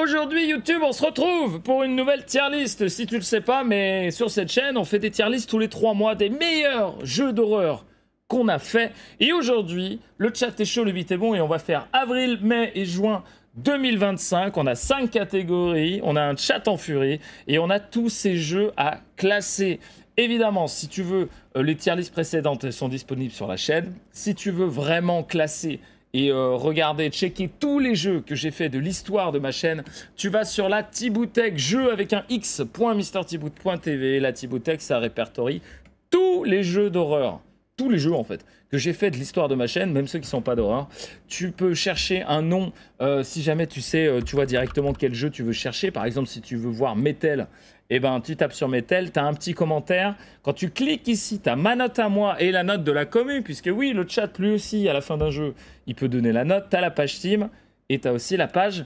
Aujourd'hui, YouTube, on se retrouve pour une nouvelle tier list. Si tu le sais pas, mais sur cette chaîne, on fait des tier lists tous les 3 mois des meilleurs jeux d'horreur qu'on a fait. Et aujourd'hui, le chat est chaud, le beat est bon et on va faire avril, mai et juin 2025. On a 5 catégories, on a un chat en furie et on a tous ces jeux à classer. Évidemment, si tu veux, les tier lists précédentes elles sont disponibles sur la chaîne. Si tu veux vraiment classer et regarder, checker tous les jeux que j'ai fait de l'histoire de ma chaîne, tu vas sur la Thibouthèque, jeu avec un x.mrthibout.tv. La Thibouthèque, ça répertorie tous les jeux d'horreur, tous les jeux en fait, que j'ai fait de l'histoire de ma chaîne, même ceux qui ne sont pas d'horreur. Tu peux chercher un nom, si jamais tu sais, tu vois directement quel jeu tu veux chercher. Par exemple, si tu veux voir Metal, eh ben, tu tapes sur Metal, tu as un petit commentaire. Quand tu cliques ici, tu as ma note à moi et la note de la commu, puisque oui, le chat, lui aussi, à la fin d'un jeu, il peut donner la note. Tu as la page Steam et tu as aussi la page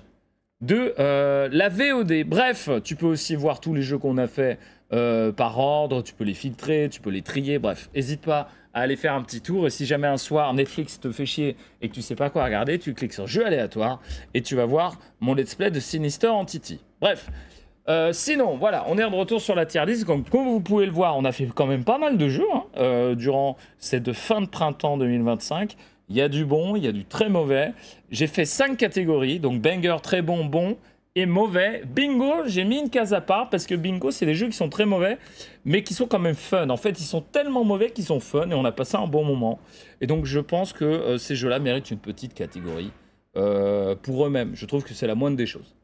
de la VOD. Bref, tu peux aussi voir tous les jeux qu'on a fait par ordre, tu peux les filtrer, tu peux les trier, bref. N'hésite pas à aller faire un petit tour. Et si jamais un soir, Netflix te fait chier et que tu sais pas quoi regarder, tu cliques sur jeu aléatoire et tu vas voir mon let's play de Sinister Entity. Bref. Sinon, voilà, on est de retour sur la tier list. Comme vous pouvez le voir, on a fait quand même pas mal de jeux durant cette fin de printemps 2025. Il y a du bon, il y a du très mauvais. J'ai fait 5 catégories, donc banger, très bon, bon et mauvais. Bingo, j'ai mis une case à part parce que bingo, c'est des jeux qui sont très mauvais, mais qui sont quand même fun. En fait, ils sont tellement mauvais qu'ils sont fun et on a passé un bon moment. Et donc, je pense que ces jeux-là méritent une petite catégorie pour eux-mêmes. Je trouve que c'est la moindre des choses.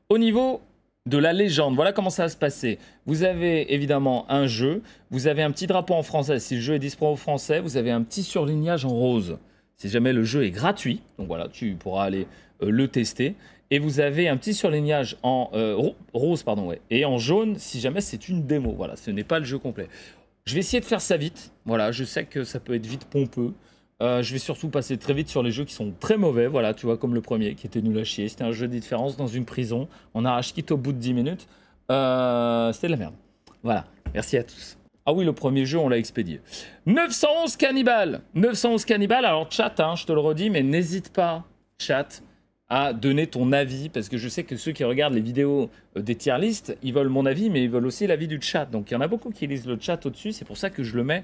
Au niveau de la légende, voilà comment ça va se passer. Vous avez évidemment un jeu, vous avez un petit drapeau en français, si le jeu est disponible en français, vous avez un petit surlignage en rose, si jamais le jeu est gratuit, donc voilà, tu pourras aller le tester, et vous avez un petit surlignage en rose, pardon, ouais, et en jaune, si jamais c'est une démo, voilà, ce n'est pas le jeu complet. Je vais essayer de faire ça vite, voilà, je sais que ça peut être vite pompeux. Je vais surtout passer très vite sur les jeux qui sont très mauvais, voilà, tu vois, comme le premier qui était nul à chier. C'était un jeu de différence dans une prison. On arrache quitte au bout de 10 minutes. C'était de la merde. Voilà, merci à tous. Ah oui, le premier jeu, on l'a expédié. 911 Cannibal. 911 Cannibal, alors chat, hein, je te le redis, mais n'hésite pas, chat, à donner ton avis, parce que je sais que ceux qui regardent les vidéos des tier lists, ils veulent mon avis, mais ils veulent aussi l'avis du chat. Donc il y en a beaucoup qui lisent le chat au-dessus, c'est pour ça que je le mets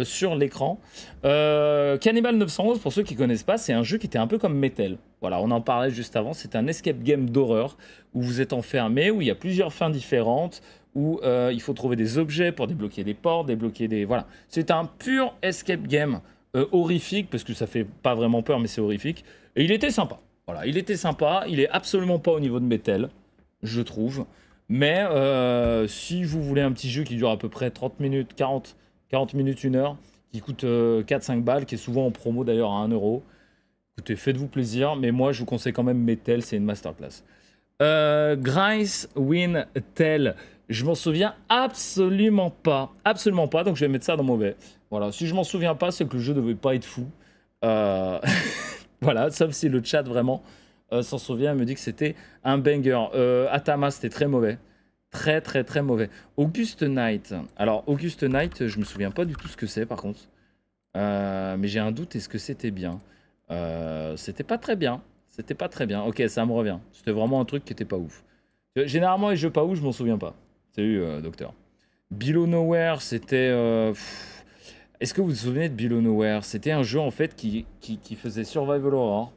sur l'écran. Cannibal 911, pour ceux qui ne connaissent pas, c'est un jeu qui était un peu comme Metal. Voilà, on en parlait juste avant, c'est un escape game d'horreur, où vous êtes enfermé, où il y a plusieurs fins différentes, où il faut trouver des objets pour débloquer des portes, débloquer des... Voilà, c'est un pur escape game horrifique, parce que ça fait pas vraiment peur, mais c'est horrifique. Et il était sympa. Voilà, il était sympa, il est absolument pas au niveau de Metal, je trouve. Mais si vous voulez un petit jeu qui dure à peu près 30 minutes, 40 minutes, 1 heure, qui coûte 4-5 balles, qui est souvent en promo d'ailleurs à 1 €, écoutez, faites-vous plaisir, mais moi je vous conseille quand même Metal, c'est une masterclass. Grace Win Tell, je m'en souviens absolument pas, donc je vais mettre ça dans mauvais. Voilà, si je m'en souviens pas, c'est que le jeu devait pas être fou. Voilà, sauf si le chat vraiment s'en souvient et me dit que c'était un banger. Atama, c'était très mauvais. Très mauvais. Auguste Knight. Alors, Auguste Knight, je me souviens pas du tout ce que c'est par contre. Mais j'ai un doute, est-ce que c'était bien? C'était pas très bien. C'était pas très bien. Ok, ça me revient. C'était vraiment un truc qui était pas ouf. Généralement, les jeux pas ouf, je m'en souviens pas. Salut, docteur. Below Nowhere, c'était... Est-ce que vous vous souvenez de Below Nowhere? C'était un jeu en fait qui faisait survival horror,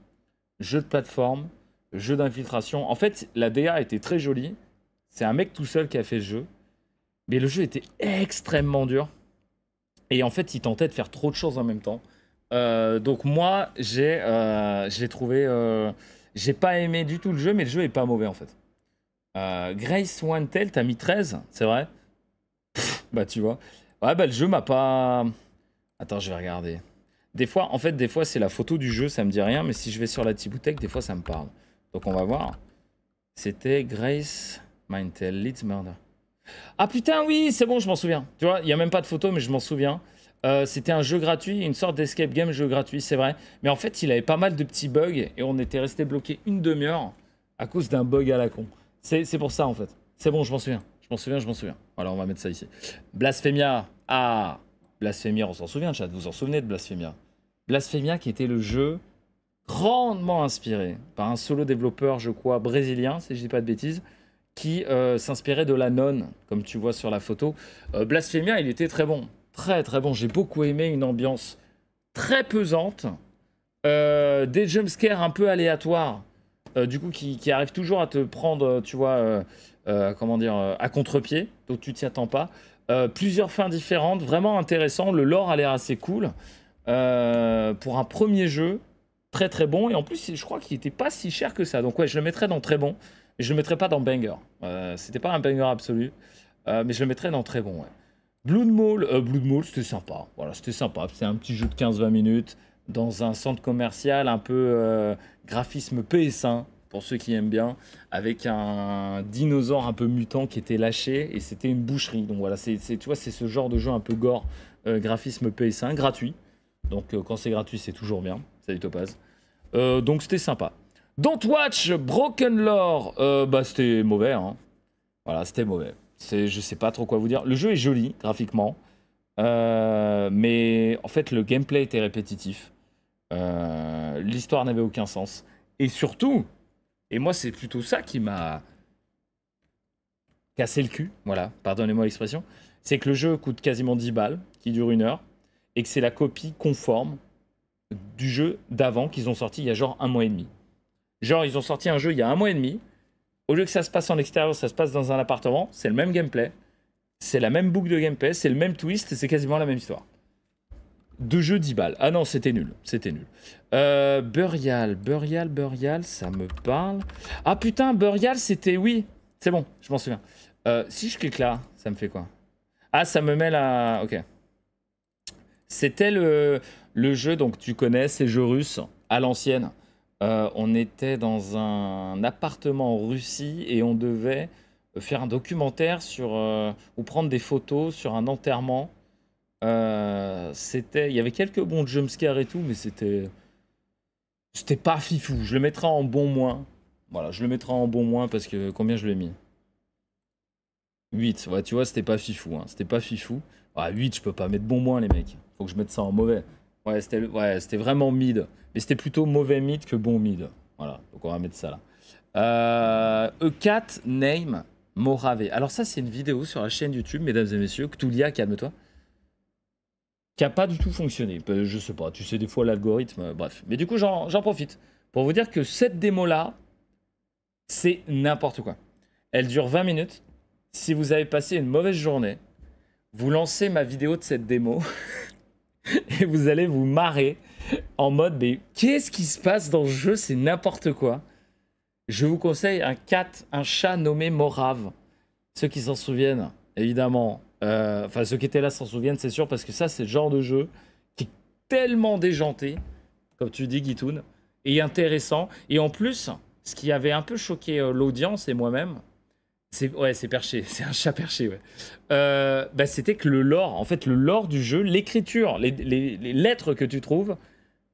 jeu de plateforme, jeu d'infiltration. En fait, la DA était très jolie. C'est un mec tout seul qui a fait ce jeu. Mais le jeu était extrêmement dur. Et en fait, il tentait de faire trop de choses en même temps. Donc moi, j'ai trouvé... j'ai pas aimé du tout le jeu, mais le jeu est pas mauvais en fait. Grace One Tell, t'as mis 13, c'est vrai? Bah tu vois. Ouais, bah le jeu m'a pas... Attends, je vais regarder. Des fois, en fait, des fois, c'est la photo du jeu, ça me dit rien, mais si je vais sur la Thibouthèque, des fois, ça me parle. Donc, on va voir. C'était Grace Mindtell, Leeds Murder. Ah putain, oui, c'est bon, je m'en souviens. Tu vois, il n'y a même pas de photo, mais je m'en souviens. C'était un jeu gratuit, une sorte d'escape game jeu gratuit, c'est vrai. Mais en fait, il avait pas mal de petits bugs et on était resté bloqué une demi-heure à cause d'un bug à la con. C'est pour ça, en fait. C'est bon, je m'en souviens. Je m'en souviens. Voilà, on va mettre ça ici. Blasphemia. Ah, Blasphemia, on s'en souvient, chat. Vous vous en souvenez de Blasphemia? Blasphemia qui était le jeu grandement inspiré par un solo développeur, je crois, brésilien, si je dis pas de bêtises, qui s'inspirait de la nonne, comme tu vois sur la photo. Blasphemia, il était très bon. Très très bon. J'ai beaucoup aimé une ambiance très pesante. Des jumpscares un peu aléatoires. Du coup, qui arrivent toujours à te prendre, tu vois, comment dire, à contre-pied. Donc tu t'y attends pas. Plusieurs fins différentes. Vraiment intéressant. Le lore a l'air assez cool. Pour un premier jeu, très très bon. Et en plus, je crois qu'il était pas si cher que ça. Donc ouais, je le mettrais dans très bon. Mais je le mettrais pas dans banger. C'était pas un banger absolu. Mais je le mettrais dans très bon, ouais. Blood Maul, c'était sympa. Voilà, c'était sympa. C'est un petit jeu de 15-20 minutes dans un centre commercial un peu graphisme PS1 pour ceux qui aiment bien, avec un dinosaure un peu mutant qui était lâché et c'était une boucherie. Donc voilà, tu vois, c'est ce genre de jeu un peu gore, graphisme PS1 gratuit. Donc quand c'est gratuit, c'est toujours bien. Salut Topaz. Donc c'était sympa. Don't Watch Broken Lore, bah c'était mauvais, hein. Voilà, c'était mauvais. Je sais pas trop quoi vous dire. Le jeu est joli graphiquement, mais en fait le gameplay était répétitif. L'histoire n'avait aucun sens. Et surtout, et moi c'est plutôt ça qui m'a cassé le cul, voilà, pardonnez-moi l'expression, c'est que le jeu coûte quasiment 10 balles, qui dure 1 heure, et que c'est la copie conforme du jeu d'avant qu'ils ont sorti il y a genre 1 mois et demi. Genre ils ont sorti un jeu il y a 1 mois et demi, au lieu que ça se passe en extérieur, ça se passe dans un appartement, c'est le même gameplay, c'est la même boucle de gameplay, c'est le même twist, c'est quasiment la même histoire. 2 jeux 10 balles. Ah non, c'était nul. C'était nul. Burial, ça me parle. Ah putain, Burial, c'était... Oui, c'est bon, je m'en souviens. Si je clique là, ça me fait quoi? Ah, ça me met là... Ok. C'était le jeu, donc tu connais, ces jeux russes, à l'ancienne. On était dans un appartement en Russie et on devait faire un documentaire sur... ou prendre des photos sur un enterrement. Il y avait quelques bons jumpscares et tout, mais c'était pas fifou. Je le mettrai en bon moins. Voilà, je le mettrai en bon moins parce que combien je l'ai mis? 8. Ouais, tu vois, c'était pas fifou, hein. C'était pas fifou. Ah, 8, je peux pas mettre bon moins, les mecs. Faut que je mette ça en mauvais. Ouais, c'était vraiment mid. Mais c'était plutôt mauvais mid que bon mid. Voilà, donc on va mettre ça là. E4 Name Morave. Alors ça, c'est une vidéo sur la chaîne YouTube, mesdames et messieurs. Cthullia, calme-toi. Qui a pas du tout fonctionné. Je sais pas, tu sais, des fois l'algorithme, bref. Mais du coup, j'en profite pour vous dire que cette démo-là, c'est n'importe quoi. Elle dure 20 minutes. Si vous avez passé une mauvaise journée, vous lancez ma vidéo de cette démo et vous allez vous marrer en mode, mais qu'est-ce qui se passe dans le jeu? C'est n'importe quoi. Je vous conseille un chat nommé Morave. Ceux qui s'en souviennent, évidemment. Enfin, ceux qui étaient là s'en souviennent, c'est sûr, parce que ça, c'est le genre de jeu qui est tellement déjanté, comme tu dis, Guitoun, et intéressant. Et en plus, ce qui avait un peu choqué l'audience et moi-même, c'est perché, c'est un chat perché, ouais. Bah, c'était que le lore, en fait, le lore du jeu, l'écriture, les lettres que tu trouves,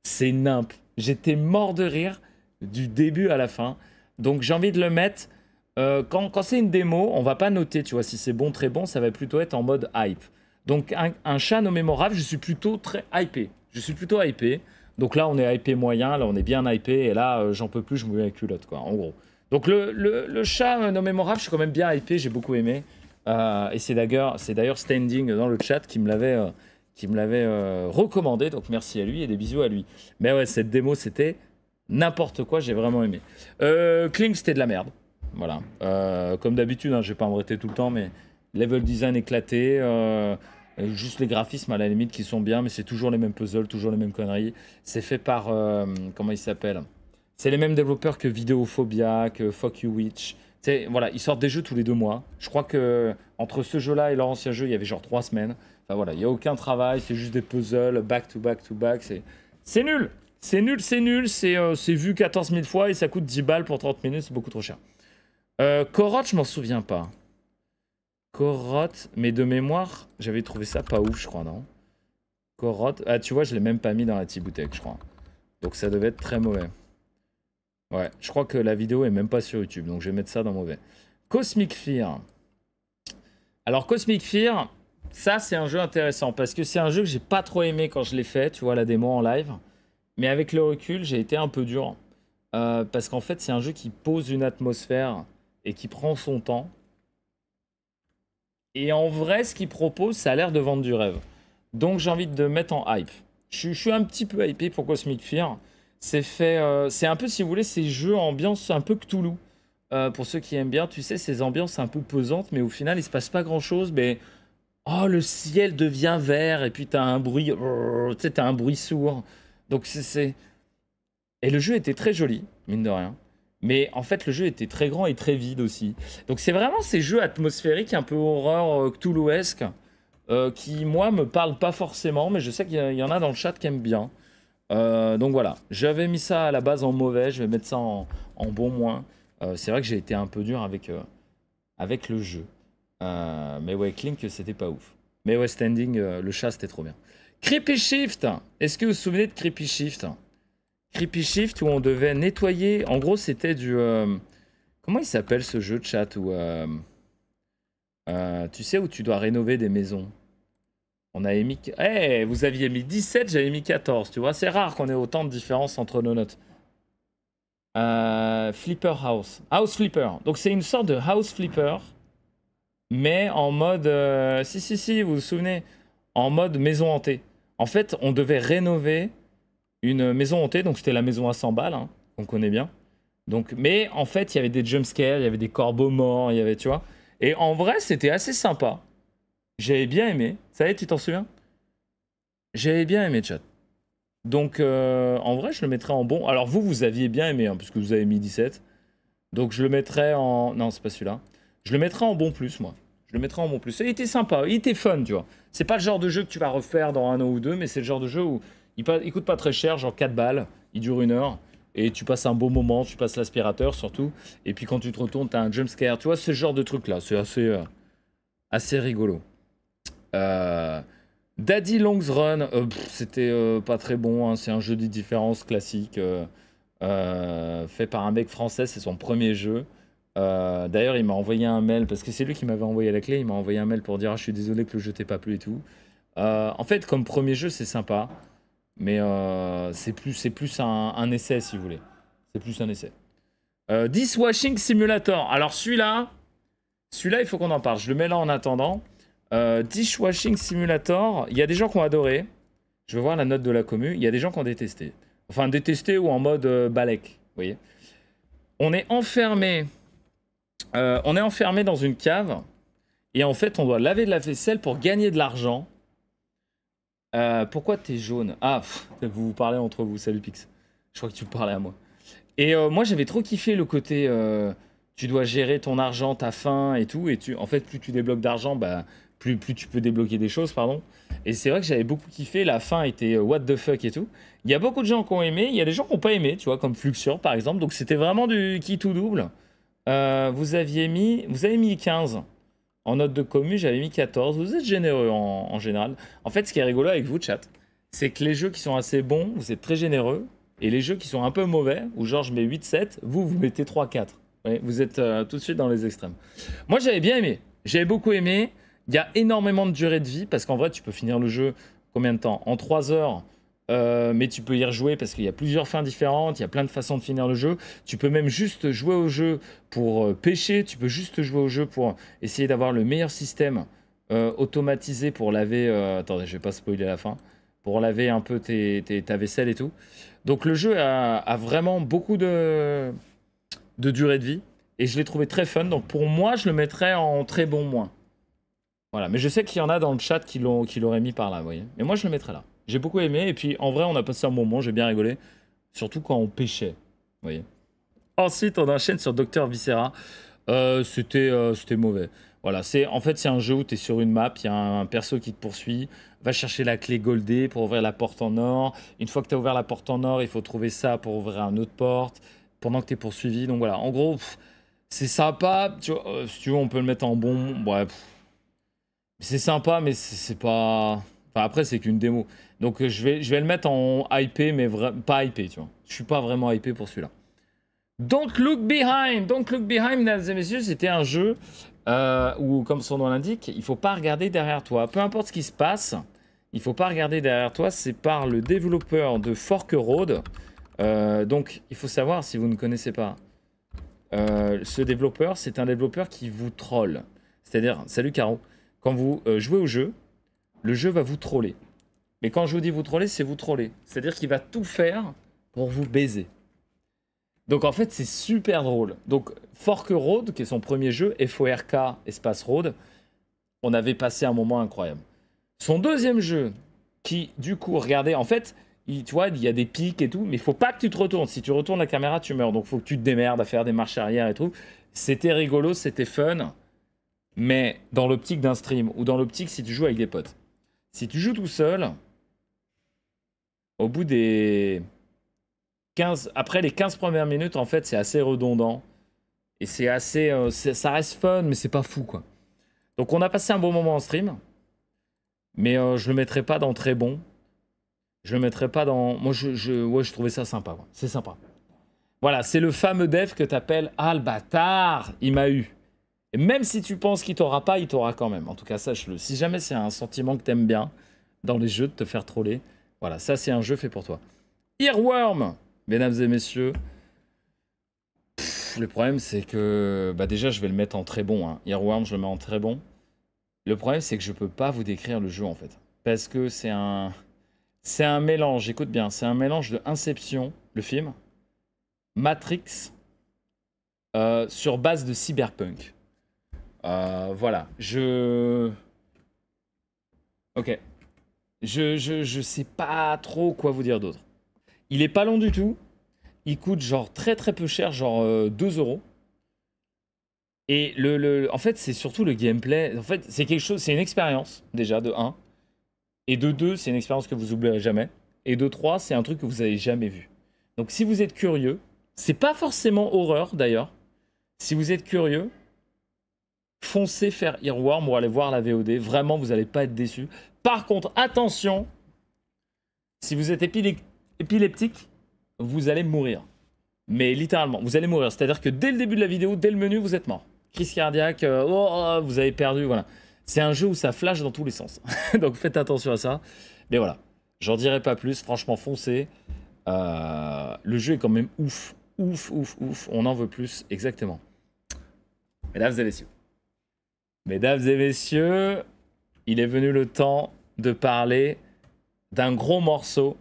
c'est nimp. J'étais mort de rire du début à la fin. Donc, j'ai envie de le mettre. Quand c'est une démo, on va pas noter, tu vois, si c'est bon, très bon, ça va plutôt être en mode hype. Donc un chat nommé Morave, je suis plutôt très hypé. Je suis plutôt hypé. Donc là, on est hypé moyen, là, on est bien hypé, et là, j'en peux plus, je me mets la culotte, quoi, en gros. Donc le chat nommé Morave, je suis quand même bien hypé, j'ai beaucoup aimé. Et c'est d'ailleurs Standing dans le chat qui me l'avait recommandé, donc merci à lui et des bisous à lui. Mais ouais, cette démo, c'était n'importe quoi, j'ai vraiment aimé. Kling, c'était de la merde. Voilà. Comme d'habitude, hein, je vais pas m'embêter tout le temps, mais level design éclaté, juste les graphismes à la limite qui sont bien, mais c'est toujours les mêmes puzzles, toujours les mêmes conneries. C'est fait par, comment il s'appelle? C'est les mêmes développeurs que Videophobia, que Fuck You Witch. Voilà, ils sortent des jeux tous les 2 mois. Je crois que entre ce jeu-là et leur ancien jeu, il y avait genre 3 semaines. Enfin voilà, il n'y a aucun travail, c'est juste des puzzles, back to back to back. C'est nul. C'est nul. C'est vu 14 000 fois et ça coûte 10 balles pour 30 minutes, c'est beaucoup trop cher. Korot, je m'en souviens pas. Korot, mais de mémoire, j'avais trouvé ça pas ouf, je crois, non? Korot, ah tu vois, je l'ai même pas mis dans la Tiboutek, je crois. Donc ça devait être très mauvais. Ouais, je crois que la vidéo est même pas sur YouTube, donc je vais mettre ça dans mauvais. Cosmic Fear. Alors Cosmic Fear, ça c'est un jeu intéressant, parce que c'est un jeu que j'ai pas trop aimé quand je l'ai fait, tu vois, la démo en live. Mais avec le recul, j'ai été un peu dur. Parce qu'en fait, c'est un jeu qui pose une atmosphère et qui prend son temps. Et en vrai, ce qu'il propose, ça a l'air de vendre du rêve. Donc j'ai envie de mettre en hype. Je suis un petit peu hypé pour Cosmic Fear. C'est fait, c'est un peu, si vous voulez, ces jeux ambiance un peu Cthulhu. Pour ceux qui aiment bien, tu sais, ces ambiances un peu pesantes, mais au final, il se passe pas grand-chose. Mais oh, le ciel devient vert et puis t'as un bruit, tu sais, t'as un bruit sourd. Donc c'est... Et le jeu était très joli, mine de rien. Mais en fait, le jeu était très grand et très vide aussi. Donc c'est vraiment ces jeux atmosphériques, un peu horreur Cthulhuesque, qui, moi, me parlent pas forcément, mais je sais qu'il y en a dans le chat qui aiment bien. Donc voilà, j'avais mis ça à la base en mauvais, je vais mettre ça en bon moins. C'est vrai que j'ai été un peu dur avec le jeu. Mais ouais, Clink, c'était pas ouf. Mais ouais, Standing, le chat, c'était trop bien. Creepy Shift, est-ce que vous vous souvenez de Creepy Shift? Creepy Shift où on devait nettoyer. En gros, c'était du. Comment il s'appelle ce jeu de chat où. Tu sais, où tu dois rénover des maisons. On avait mis. Eh, vous aviez mis 17, j'avais mis 14. Tu vois, c'est rare qu'on ait autant de différence entre nos notes. Flipper House. House Flipper. Donc, c'est une sorte de House Flipper. Mais en mode. Si, vous vous souvenez. En mode maison hantée. En fait, on devait rénover une maison hantée, donc c'était la maison à 100 balles, hein, qu'on connaît bien. Donc, mais en fait, il y avait des jumpscares, il y avait des corbeaux morts, il y avait, tu vois. Et en vrai, c'était assez sympa. J'avais bien aimé. Ça y est, tu t'en souviens? J'avais bien aimé, chat. Donc, en vrai, je le mettrais en bon. Alors, vous aviez bien aimé, hein, puisque vous avez mis 17. Donc, je le mettrais en... Non, c'est pas celui-là. Je le mettrais en bon plus, moi. Je le mettrais en bon plus. Il était sympa, il était fun, tu vois. C'est pas le genre de jeu que tu vas refaire dans un an ou deux, mais c'est le genre de jeu où il coûte pas très cher, genre 4 balles, il dure 1 heure, et tu passes un beau moment, tu passes l'aspirateur surtout, et puis quand tu te retournes, t'as un jumpscare, tu vois, ce genre de truc là, c'est assez rigolo. Daddy Longs Run, c'était pas très bon, hein, c'est un jeu de différence classique, fait par un mec français, c'est son premier jeu. D'ailleurs, il m'a envoyé un mail, parce que c'est lui qui m'avait envoyé la clé, il m'a envoyé un mail pour dire ah, je suis désolé que le jeu t'ait pas plu et tout. En fait, comme premier jeu, c'est sympa. Mais c'est plus un essai, si vous voulez. C'est plus un essai. Dishwashing Simulator. Alors celui-là, il faut qu'on en parle. Je le mets là en attendant. Dishwashing Simulator, il y a des gens qui ont adoré. Je vais voir la note de la commu. Il y a des gens qui ont détesté. Enfin, détesté ou en mode balèque. Vous voyez. On est enfermé dans une cave. Et en fait, on doit laver de la vaisselle pour gagner de l'argent. Pourquoi t'es jaune? Ah, vous vous parlez entre vous, salut Pix. Je crois que tu me parlais à moi. Et moi j'avais trop kiffé le côté tu dois gérer ton argent, ta faim et tout. Et en fait, plus tu débloques d'argent, bah, plus tu peux débloquer des choses, pardon. Et c'est vrai que j'avais beaucoup kiffé, la fin était what the fuck et tout. Il y a beaucoup de gens qui ont aimé, il y a des gens qui n'ont pas aimé, tu vois, comme Fluxure par exemple. Donc c'était vraiment du qui tout double. Vous avez mis 15. En note de commu, j'avais mis 14. Vous êtes généreux en général. En fait, ce qui est rigolo avec vous, chat, c'est que les jeux qui sont assez bons, vous êtes très généreux. Et les jeux qui sont un peu mauvais, où genre je mets 8-7, vous mettez 3-4. Ouais, vous êtes tout de suite dans les extrêmes. Moi, j'avais bien aimé. J'avais beaucoup aimé. Il y a énormément de durée de vie, parce qu'en vrai, tu peux finir le jeu combien de temps? En 3 heures. Mais tu peux y rejouer parce qu'il y a plusieurs fins différentes, il y a plein de façons de finir le jeu. Tu peux même juste jouer au jeu pour pêcher, tu peux juste jouer au jeu pour essayer d'avoir le meilleur système automatisé pour laver... attendez, je vais pas spoiler la fin. Pour laver un peu ta vaisselle et tout. Donc le jeu a vraiment beaucoup de durée de vie et je l'ai trouvé très fun. Donc pour moi, je le mettrais en très bon moins. Voilà, mais je sais qu'il y en a dans le chat qui l'auraient mis par là, vous voyez. Mais moi, je le mettrais là. J'ai beaucoup aimé, et puis en vrai, on a passé un bon moment, j'ai bien rigolé. Surtout quand on pêchait, vous voyez. Ensuite, on enchaîne sur Dr Viscera. C'était mauvais. Voilà, en fait, c'est un jeu où tu es sur une map, il y a un perso qui te poursuit, va chercher la clé goldée pour ouvrir la porte en or. Une fois que tu as ouvert la porte en or, il faut trouver ça pour ouvrir une autre porte, pendant que tu es poursuivi. Donc voilà, en gros, c'est sympa. Si tu veux, on peut le mettre en bon. Ouais, c'est sympa, mais c'est pas... Enfin, après, c'est qu'une démo. Donc, je vais le mettre en hypé, mais pas hypé, tu vois. Je suis pas vraiment hypé pour celui-là. Don't Look Behind. Don't Look Behind, mesdames et messieurs, c'était un jeu où, comme son nom l'indique, il faut pas regarder derrière toi. Peu importe ce qui se passe, il faut pas regarder derrière toi, c'est par le développeur de Fork Road. Donc, il faut savoir, si vous ne connaissez pas, ce développeur, c'est un développeur qui vous troll. C'est-à-dire, salut Caro, quand vous jouez au jeu, le jeu va vous troller. Mais quand je vous dis vous troller, c'est vous troller. C'est-à-dire qu'il va tout faire pour vous baiser. Donc en fait, c'est super drôle. Donc Fork Road, qui est son premier jeu, FORK espace Road, on avait passé un moment incroyable. Son deuxième jeu, qui du coup, regardez, en fait, tu vois, il y a des pics et tout, mais il faut pas que tu te retournes. Si tu retournes la caméra, tu meurs. Donc il faut que tu te démerdes à faire des marches arrière et tout. C'était rigolo, c'était fun, mais dans l'optique d'un stream, ou dans l'optique si tu joues avec des potes. Si tu joues tout seul, au bout des 15... Après les 15 premières minutes, en fait, c'est assez redondant. Et c'est assez... ça reste fun, mais c'est pas fou, quoi. Donc on a passé un bon moment en stream. Mais je le mettrai pas dans très bon. Je le mettrai pas dans... Moi, ouais, je trouvais ça sympa, quoi. C'est sympa. Voilà, c'est le fameux dev que t'appelles « Ah, le bâtard, il m'a eu ». Et même si tu penses qu'il t'aura pas, il t'aura quand même. En tout cas, sache-le. Si jamais c'est un sentiment que t'aimes bien dans les jeux, de te faire troller, voilà, ça c'est un jeu fait pour toi. Earworm, mesdames et messieurs. Le problème c'est que... Bah déjà, je vais le mettre en très bon. Hein. Earworm, je le mets en très bon. Le problème c'est que je peux pas vous décrire le jeu en fait. Parce que c'est un... C'est un mélange, écoute bien, c'est un mélange de Inception, le film, Matrix, sur base de cyberpunk. Voilà, Ok. Je sais pas trop quoi vous dire d'autre. Il est pas long du tout. Il coûte genre très très peu cher, genre 2 €. Et en fait, c'est surtout le gameplay. En fait, c'est quelque chose, c'est une expérience, déjà, de 1. Et de 2, c'est une expérience que vous oublierez jamais. Et de 3, c'est un truc que vous avez jamais vu. Donc si vous êtes curieux, c'est pas forcément horreur d'ailleurs. Si vous êtes curieux, foncez faire Earworm ou allez voir la VOD. Vraiment, vous n'allez pas être déçus. Par contre, attention, si vous êtes épileptique, vous allez mourir. Mais littéralement, vous allez mourir. C'est-à-dire que dès le début de la vidéo, dès le menu, vous êtes mort. Crise cardiaque, vous avez perdu, voilà. C'est un jeu où ça flash dans tous les sens. Donc faites attention à ça. Mais voilà, j'en dirai pas plus. Franchement, foncez. Le jeu est quand même ouf. Ouf, ouf, ouf. On en veut plus, exactement. Mesdames et messieurs. Mesdames et messieurs, il est venu le temps de parler d'un gros morceau.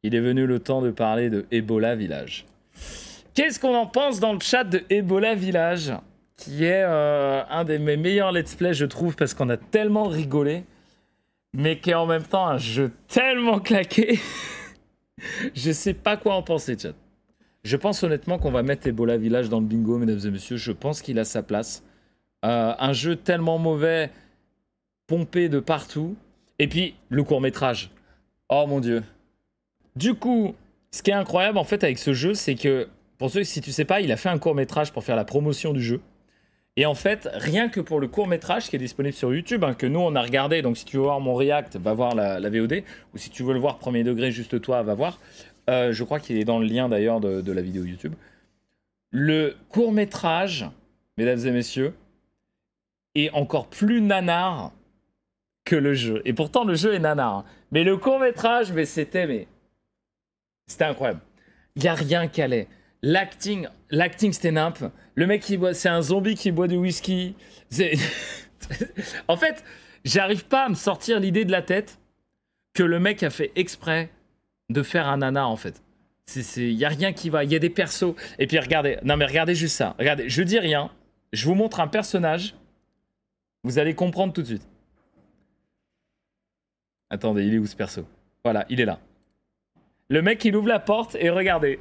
Il est venu le temps de parler de Ebola Village. Qu'est-ce qu'on en pense dans le chat de Ebola Village, qui est un de mes meilleurs let's play, je trouve, parce qu'on a tellement rigolé, mais qui est en même temps un jeu tellement claqué. Je sais pas quoi en penser, chat. Je pense honnêtement qu'on va mettre Ebola Village dans le bingo, mesdames et messieurs. Je pense qu'il a sa place. Un jeu tellement mauvais, pompé de partout. Et puis, le court-métrage. Oh mon Dieu. Du coup, ce qui est incroyable en fait avec ce jeu, c'est que, pour ceux si tu sais pas, il a fait un court-métrage pour faire la promotion du jeu. Et en fait, rien que pour le court-métrage qui est disponible sur YouTube, hein, que nous on a regardé, donc si tu veux voir mon react, va voir la VOD, ou si tu veux le voir premier degré, juste toi, va voir. Je crois qu'il est dans le lien d'ailleurs de la vidéo YouTube. Le court-métrage, mesdames et messieurs, est encore plus nanar que le jeu. Et pourtant, le jeu est nanar. Hein. Mais le court-métrage, c'était incroyable. Il n'y a rien qui allait. L'acting, c'était nimp. Le mec, c'est un zombie qui boit du whisky. En fait, j'arrive pas à me sortir l'idée de la tête que le mec a fait exprès de faire un nanar, en fait. Il n'y a rien qui va. Il y a des persos. Et puis, regardez. Non, mais regardez juste ça. Regardez, je dis rien. Je vous montre un personnage. Vous allez comprendre tout de suite. Attendez, il est où ce perso? Voilà, il est là. Le mec, il ouvre la porte et regardez.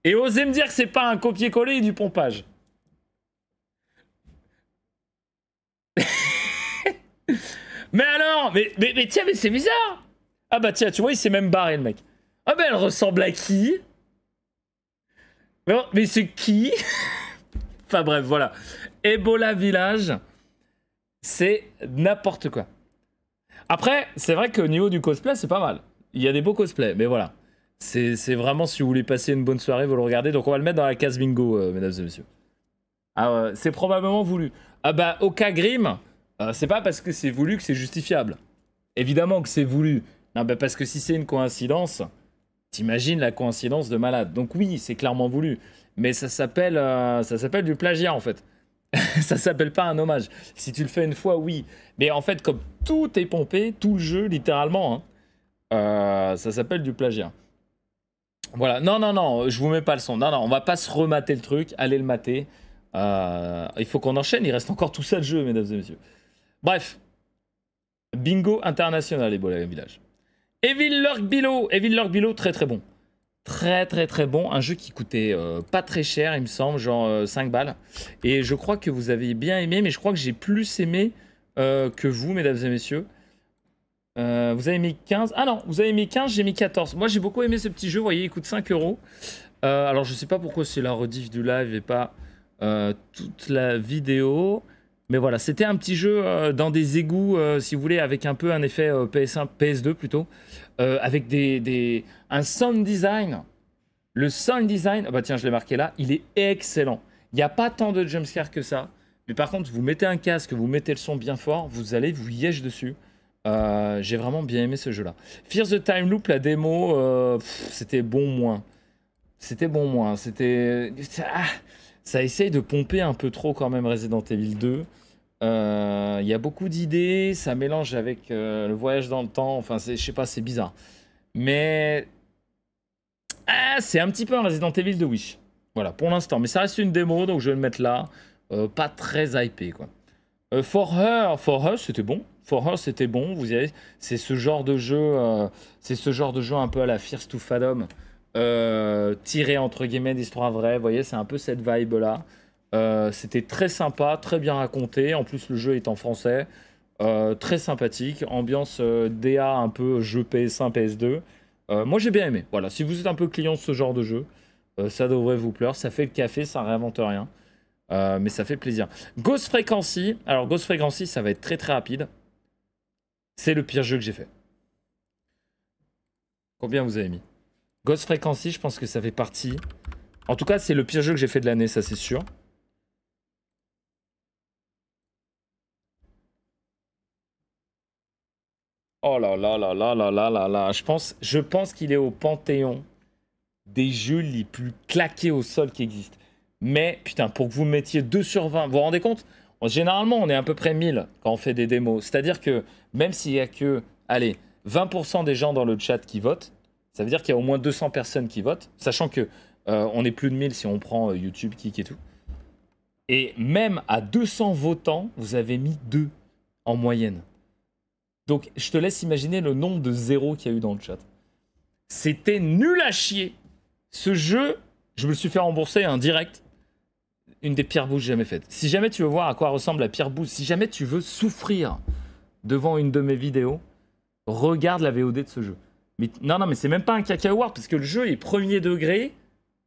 Et osez me dire que c'est pas un copier-coller et du pompage. Mais alors, mais tiens, mais c'est bizarre. Ah bah tiens, tu vois, il s'est même barré le mec. Ah bah elle ressemble à qui? Mais c'est qui? Enfin bref, voilà. Ebola Village, c'est n'importe quoi. Après, c'est vrai qu'au niveau du cosplay, c'est pas mal. Il y a des beaux cosplays, mais voilà. C'est vraiment, si vous voulez passer une bonne soirée, vous le regardez. Donc on va le mettre dans la case bingo, mesdames et messieurs. Ah, c'est probablement voulu. Ah bah, Oka Grim, c'est pas parce que c'est voulu que c'est justifiable. Évidemment que c'est voulu. Non, bah parce que si c'est une coïncidence, t'imagines la coïncidence de malade. Donc oui, c'est clairement voulu. Mais ça s'appelle du plagiat en fait. Ça s'appelle pas un hommage. Si tu le fais une fois, oui. Mais en fait, comme tout est pompé, tout le jeu, littéralement, hein, ça s'appelle du plagiat. Voilà. Non, non, non, je vous mets pas le son. Non, non, on va pas se remater le truc. Allez le mater. Il faut qu'on enchaîne. Il reste encore tout ça de jeu, mesdames et messieurs. Bref. Bingo international, Ebola Village. Evil Lurk Below. Evil Lurk Below, très très bon. Très très très bon. Un jeu qui coûtait pas très cher, il me semble, genre 5 balles. Et je crois que vous avez bien aimé, mais je crois que j'ai plus aimé que vous, mesdames et messieurs. Vous avez mis 15. Ah non, vous avez mis 15, j'ai mis 14. Moi j'ai beaucoup aimé ce petit jeu, vous voyez, il coûte 5 euros. Alors je sais pas pourquoi c'est la rediff du live et pas toute la vidéo. Mais voilà, c'était un petit jeu dans des égouts, si vous voulez, avec un peu un effet PS1, PS2 plutôt. Avec un sound design. Le sound design, bah tiens, je l'ai marqué là, il est excellent. Il n'y a pas tant de jumpscare que ça. Mais par contre, vous mettez un casque, vous mettez le son bien fort, vous allez vous yèche dessus. J'ai vraiment bien aimé ce jeu-là. Fear the Time Loop, la démo, c'était bon moins. C'était bon moins. C'était... ça essaye de pomper un peu trop quand même Resident Evil 2. Il y a beaucoup d'idées, ça mélange avec le voyage dans le temps, enfin je sais pas, c'est bizarre. Mais c'est un petit peu un Resident Evil de Wish. Voilà, pour l'instant. Mais ça reste une démo, donc je vais le mettre là. Pas très hypé, quoi. For Her, c'était bon. For Her, c'était bon. Vous savez, c'est ce genre de jeu, un peu à la Fierce to Fathom, tiré entre guillemets d'histoire vraie. Vous voyez, c'est un peu cette vibe là. C'était très sympa, très bien raconté. En plus, le jeu est en français. Très sympathique. Ambiance DA un peu jeu PS1, PS2. Moi, j'ai bien aimé. Voilà, si vous êtes un peu client de ce genre de jeu, ça devrait vous plaire. Ça fait le café, ça réinvente rien. Mais ça fait plaisir. Ghost Frequency. Alors, Ghost Frequency, ça va être très très rapide. C'est le pire jeu que j'ai fait. Combien vous avez mis? Ghost Frequency, je pense que ça fait partie. En tout cas, c'est le pire jeu que j'ai fait de l'année, ça c'est sûr. Oh là là là là là là là là. Je pense qu'il est au panthéon des jeux les plus claqués au sol qui existent. Mais, putain, pour que vous mettiez 2 sur 20, vous vous rendez compte? Généralement, on est à peu près 1000 quand on fait des démos. C'est-à-dire que même s'il y a que, allez, 20% des gens dans le chat qui votent, ça veut dire qu'il y a au moins 200 personnes qui votent, sachant que on est plus de 1000 si on prend YouTube, Kik et tout. Et même à 200 votants, vous avez mis 2 en moyenne. Donc, je te laisse imaginer le nombre de zéros qu'il y a eu dans le chat. C'était nul à chier. Ce jeu, je me le suis fait rembourser en direct. Une des pires boosts jamais faites. Si jamais tu veux voir à quoi ressemble la pire boost, si jamais tu veux souffrir devant une de mes vidéos, regarde la VOD de ce jeu. Mais non, non, mais c'est même pas un caca award parce que le jeu est premier degré,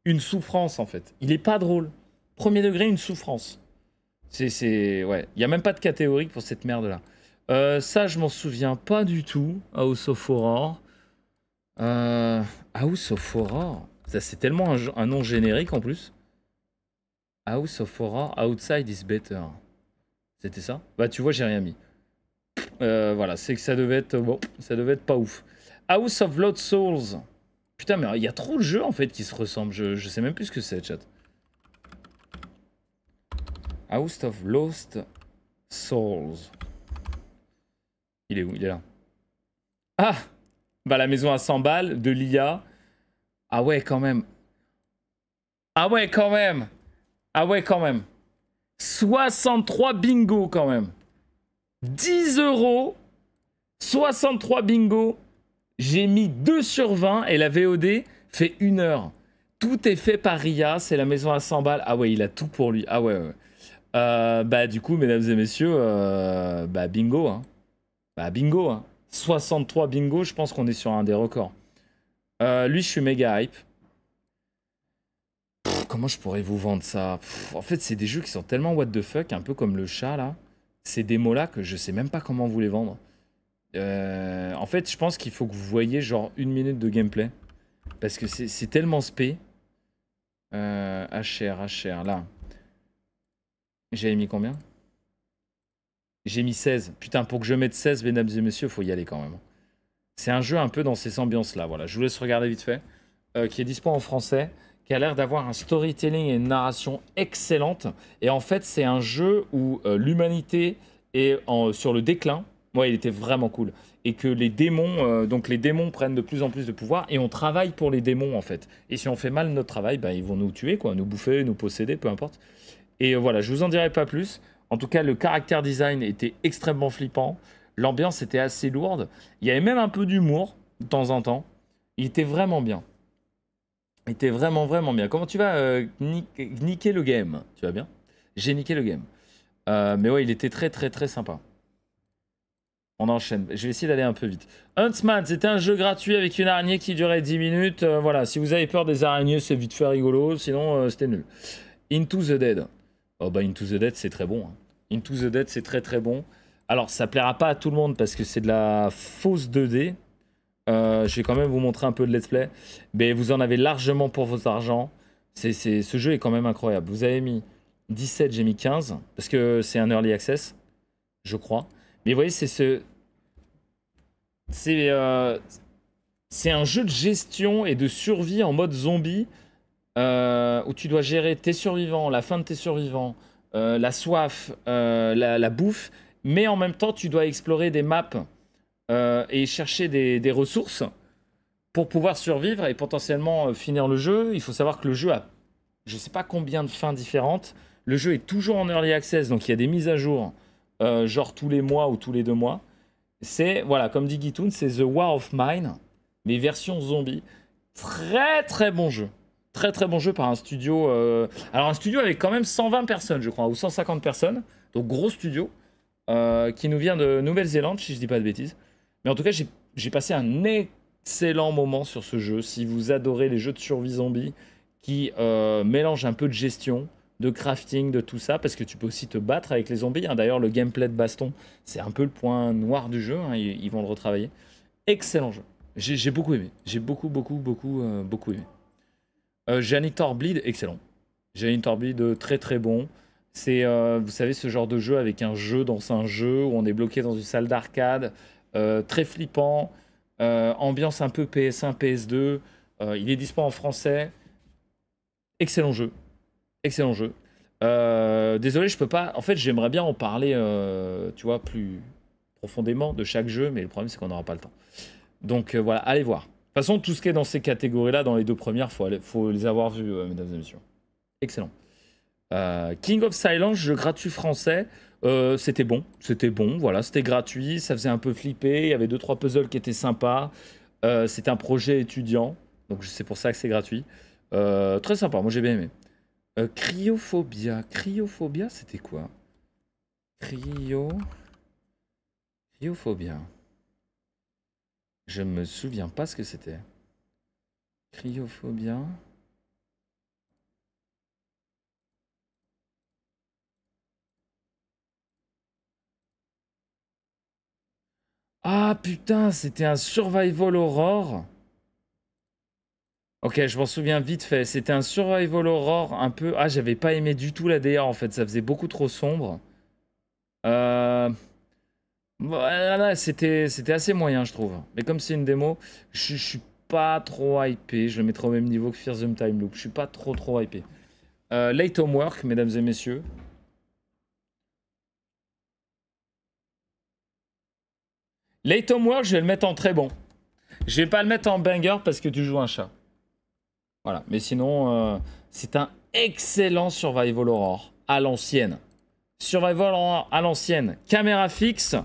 une souffrance en fait. Il est pas drôle. Premier degré, une souffrance. Ouais, il y a même pas de catégorie pour cette merde là. Ça, je m'en souviens pas du tout. House of Horror. House of Horror. Ça, c'est tellement un nom générique en plus. House of Horror, Outside is Better. C'était ça? Bah, tu vois, j'ai rien mis. Voilà, c'est que ça devait être bon, ça devait être pas ouf. House of Lost Souls. Putain, mais il y a trop de jeux en fait qui se ressemblent. Je sais même plus ce que c'est, chat. House of Lost Souls. Il est où? Il est là. Ah! Bah, la maison à 100 balles de l'IA. Ah ouais, quand même. Ah ouais, quand même. Ah ouais, quand même. 63 bingo, quand même. 10 euros. 63 bingo. J'ai mis 2 sur 20 et la VOD fait 1 heure. Tout est fait par Ria. C'est la maison à 100 balles. Ah ouais, il a tout pour lui. Ah ouais, ouais. Bah, du coup, mesdames et messieurs, bah, bingo, hein. Bah, bingo, hein. 63 bingo, je pense qu'on est sur un des records. Lui, je suis méga hype. Comment je pourrais vous vendre ça? En fait, c'est des jeux qui sont tellement what the fuck, un peu comme le chat, là. Ces démos-là que je sais même pas comment vous les vendre. En fait, je pense qu'il faut que vous voyez genre 1 minute de gameplay. Parce que c'est tellement spé. HR, là. J'avais mis combien? J'ai mis 16. Putain, pour que je mette 16, mesdames et messieurs, faut y aller quand même. C'est un jeu un peu dans ces ambiances-là. Voilà, je vous laisse regarder vite fait. Qui est dispo en français, qui a l'air d'avoir un storytelling et une narration excellente. Et en fait, c'est un jeu où l'humanité est sur le déclin. Ouais, il était vraiment cool. Et que les démons, donc les démons prennent de plus en plus de pouvoir et on travaille pour les démons en fait. Et si on fait mal notre travail, bah, ils vont nous tuer, quoi, nous bouffer, nous posséder, peu importe. Et voilà, je vous en dirai pas plus. En tout cas, le caractère design était extrêmement flippant. L'ambiance était assez lourde. Il y avait même un peu d'humour de temps en temps. Il était vraiment bien. Il était vraiment, vraiment bien. Comment tu vas niquer le game? Tu vas bien? J'ai niqué le game. Mais ouais, il était très, très, très sympa. On enchaîne. Je vais essayer d'aller un peu vite. Huntsman, c'était un jeu gratuit avec une araignée qui durait 10 minutes. Voilà, si vous avez peur des araignées, c'est vite fait rigolo. Sinon, c'était nul. Into the Dead. Oh bah Into the Dead, c'est très bon. Hein. Into the Dead, c'est très très bon. Alors, ça plaira pas à tout le monde parce que c'est de la fausse 2D. Je vais quand même vous montrer un peu de let's play. Mais vous en avez largement pour votre argent. Ce jeu est quand même incroyable. Vous avez mis 17, j'ai mis 15. Parce que c'est un early access, je crois. Mais vous voyez, c'est un jeu de gestion et de survie en mode zombie où tu dois gérer tes survivants, la faim de tes survivants, la soif, la bouffe, mais en même temps, tu dois explorer des maps et chercher des ressources pour pouvoir survivre et potentiellement finir le jeu. Il faut savoir que le jeu a je ne sais pas combien de fins différentes. Le jeu est toujours en early access, donc il y a des mises à jour. Genre tous les mois ou tous les 2 mois. C'est, voilà, comme dit Guitoun, c'est The War of Mine, mais version zombie. Très très bon jeu. Très très bon jeu par un studio. Alors un studio avec quand même 120 personnes, je crois, ou 150 personnes. Donc gros studio, qui nous vient de Nouvelle-Zélande, si je dis pas de bêtises. Mais en tout cas, j'ai passé un excellent moment sur ce jeu. Si vous adorez les jeux de survie zombie qui mélangent un peu de gestion, de crafting, de tout ça, parce que tu peux aussi te battre avec les zombies. Hein. D'ailleurs, le gameplay de baston, c'est un peu le point noir du jeu. Hein. Ils vont le retravailler. Excellent jeu. J'ai beaucoup aimé. J'ai beaucoup aimé. Janitor Bleed, excellent. Janitor Bleed, très très bon. C'est, vous savez, ce genre de jeu avec un jeu dans un jeu où on est bloqué dans une salle d'arcade, très flippant, ambiance un peu PS1, PS2. Il est dispo en français. Excellent jeu. Excellent jeu. Désolé, je peux pas. En fait, j'aimerais bien en parler, tu vois, plus profondément de chaque jeu, mais le problème, c'est qu'on n'aura pas le temps. Donc voilà, allez voir. De toute façon, tout ce qui est dans ces catégories-là, dans les 2 premières, faut les avoir vus, mesdames et messieurs. Excellent. King of Silence, jeu gratuit français. C'était bon, voilà, c'était gratuit, ça faisait un peu flipper, il y avait 2-3 puzzles qui étaient sympas. C'était un projet étudiant, donc c'est pour ça que c'est gratuit. Très sympa, moi j'ai bien aimé. Cryophobia. Cryophobia, c'était quoi? Cryophobia. Je me souviens pas ce que c'était. Cryophobia. Ah putain, c'était un survival horror. Ok, je m'en souviens vite fait. C'était un survival horror un peu... Ah, j'avais pas aimé du tout la DA en fait. Ça faisait beaucoup trop sombre. Voilà, c'était assez moyen, je trouve. Mais comme c'est une démo, je suis pas trop hypé. Je le mettrai au même niveau que Fear the Time Loop. Je suis pas trop hypé. Late Homework, mesdames et messieurs. Late Homework, je vais le mettre en très bon. Je vais pas le mettre en banger parce que tu joues un chat. Voilà, mais sinon, c'est un excellent survival horror à l'ancienne. Survival horror à l'ancienne. Caméra fixe.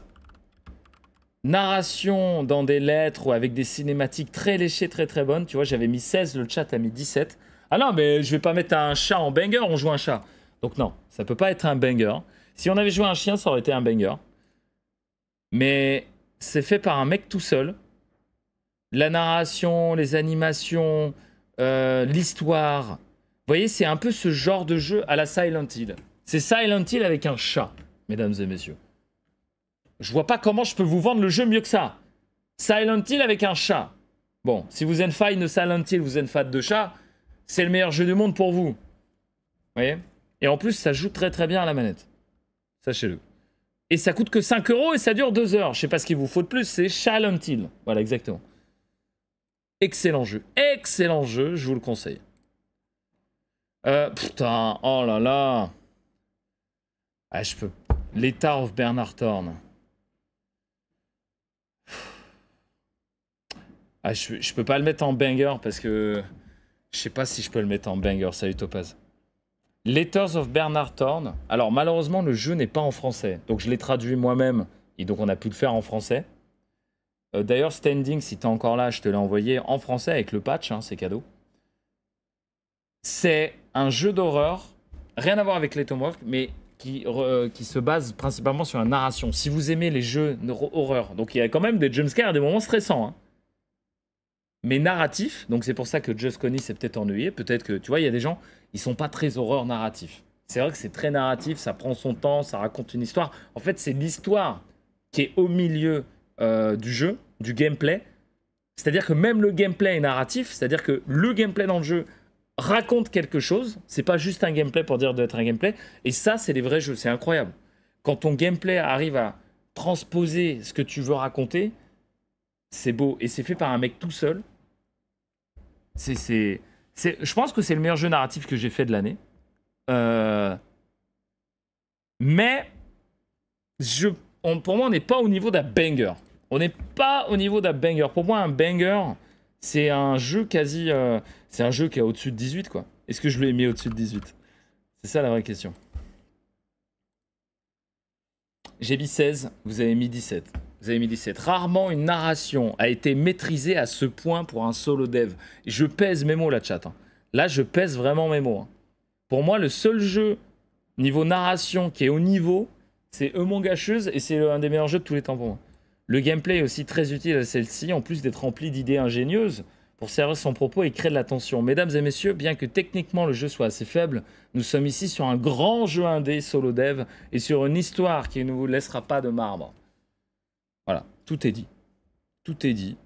Narration dans des lettres ou avec des cinématiques très léchées, très très bonnes. Tu vois, j'avais mis 16, le chat a mis 17. Ah non, mais je vais pas mettre un chat en banger, on joue un chat. Donc non, ça peut pas être un banger. Si on avait joué un chien, ça aurait été un banger. Mais c'est fait par un mec tout seul. La narration, les animations, l'histoire. Vous voyez, c'est un peu ce genre de jeu à la Silent Hill. C'est Silent Hill avec un chat, mesdames et messieurs. Je vois pas comment je peux vous vendre le jeu mieux que ça. Silent Hill avec un chat. Bon, si vous êtes fan de Silent Hill, vous êtes fan de chat, c'est le meilleur jeu du monde pour vous. Vous voyez? Et en plus, ça joue très très bien à la manette. Sachez-le. Et ça coûte que 5 € et ça dure 2 heures. Je sais pas ce qu'il vous faut de plus, c'est Silent Hill. Voilà, exactement. Excellent jeu, je vous le conseille. Putain, oh là là. Ah, je peux... L'état of Bernard Thorne. Ah, je peux pas le mettre en banger parce que... Je sais pas si je peux le mettre en banger, salut Topaz. Letters of Bernard Thorne. Alors malheureusement le jeu n'est pas en français, donc je l'ai traduit moi-même et donc on a pu le faire en français. D'ailleurs Standing, si t'es encore là, je te l'ai envoyé en français avec le patch, hein, c'est cadeau. C'est un jeu d'horreur, rien à voir avec les Tomahawk, mais qui se base principalement sur la narration. Si vous aimez les jeux d'horreur, donc il y a quand même des jumpscares et des moments stressants, hein. Mais narratif, donc c'est pour ça que Just Connie s'est peut-être ennuyé. Peut-être que, tu vois, il y a des gens, ils sont pas très horreur narratif. C'est vrai que c'est très narratif, ça prend son temps, ça raconte une histoire. En fait, c'est l'histoire qui est au milieu du jeu, du gameplay. C'est-à-dire que même le gameplay est narratif, c'est-à-dire que le gameplay dans le jeu raconte quelque chose. C'est pas juste un gameplay pour dire d'être un gameplay. Et ça, c'est les vrais jeux, c'est incroyable. Quand ton gameplay arrive à transposer ce que tu veux raconter, c'est beau. Et c'est fait par un mec tout seul. Je pense que c'est le meilleur jeu narratif que j'ai fait de l'année. Mais pour moi, on n'est pas au niveau d'un banger. On n'est pas au niveau d'un banger. Pour moi, un banger, c'est un jeu quasi... c'est un jeu qui est au-dessus de 18, quoi. Est-ce que je l'ai mis au-dessus de 18? C'est ça la vraie question. J'ai mis 16, vous avez mis 17. Vous avez mis 17. Rarement une narration a été maîtrisée à ce point pour un solo dev. Je pèse mes mots, la chat. Hein. Là, je pèse vraiment mes mots. Hein. Pour moi, le seul jeu niveau narration qui est au niveau, c'est Among Us et c'est un des meilleurs jeux de tous les temps pour moi. Le gameplay est aussi très utile à celle-ci, en plus d'être rempli d'idées ingénieuses pour servir son propos et créer de la tension. Mesdames et messieurs, bien que techniquement le jeu soit assez faible, nous sommes ici sur un grand jeu indé solo dev et sur une histoire qui ne vous laissera pas de marbre. Voilà, tout est dit. Tout est dit.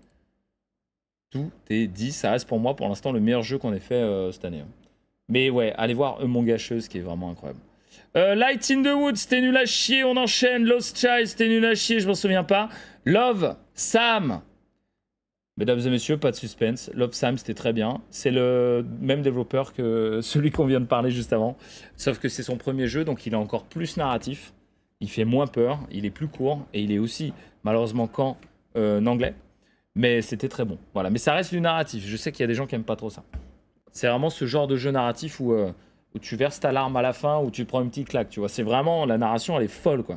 Tout est dit. Ça reste pour moi, pour l'instant, le meilleur jeu qu'on ait fait cette année. Mais ouais, allez voir Among Us, qui est vraiment incroyable. Light in the Woods, c'était nul à chier, on enchaîne. Lost Child, c'était nul à chier, je m'en souviens pas. Love, Sam. Mesdames et messieurs, pas de suspense. Love, Sam, c'était très bien. C'est le même développeur que celui qu'on vient de parler juste avant. Sauf que c'est son premier jeu, donc il est encore plus narratif. Il fait moins peur, il est plus court, et il est aussi, malheureusement, qu'en anglais. Mais c'était très bon. Voilà. Mais ça reste du narratif. Je sais qu'il y a des gens qui n'aiment pas trop ça. C'est vraiment ce genre de jeu narratif où tu verses ta larme à la fin, où tu prends une petite claque, tu vois. C'est vraiment... La narration, elle est folle, quoi.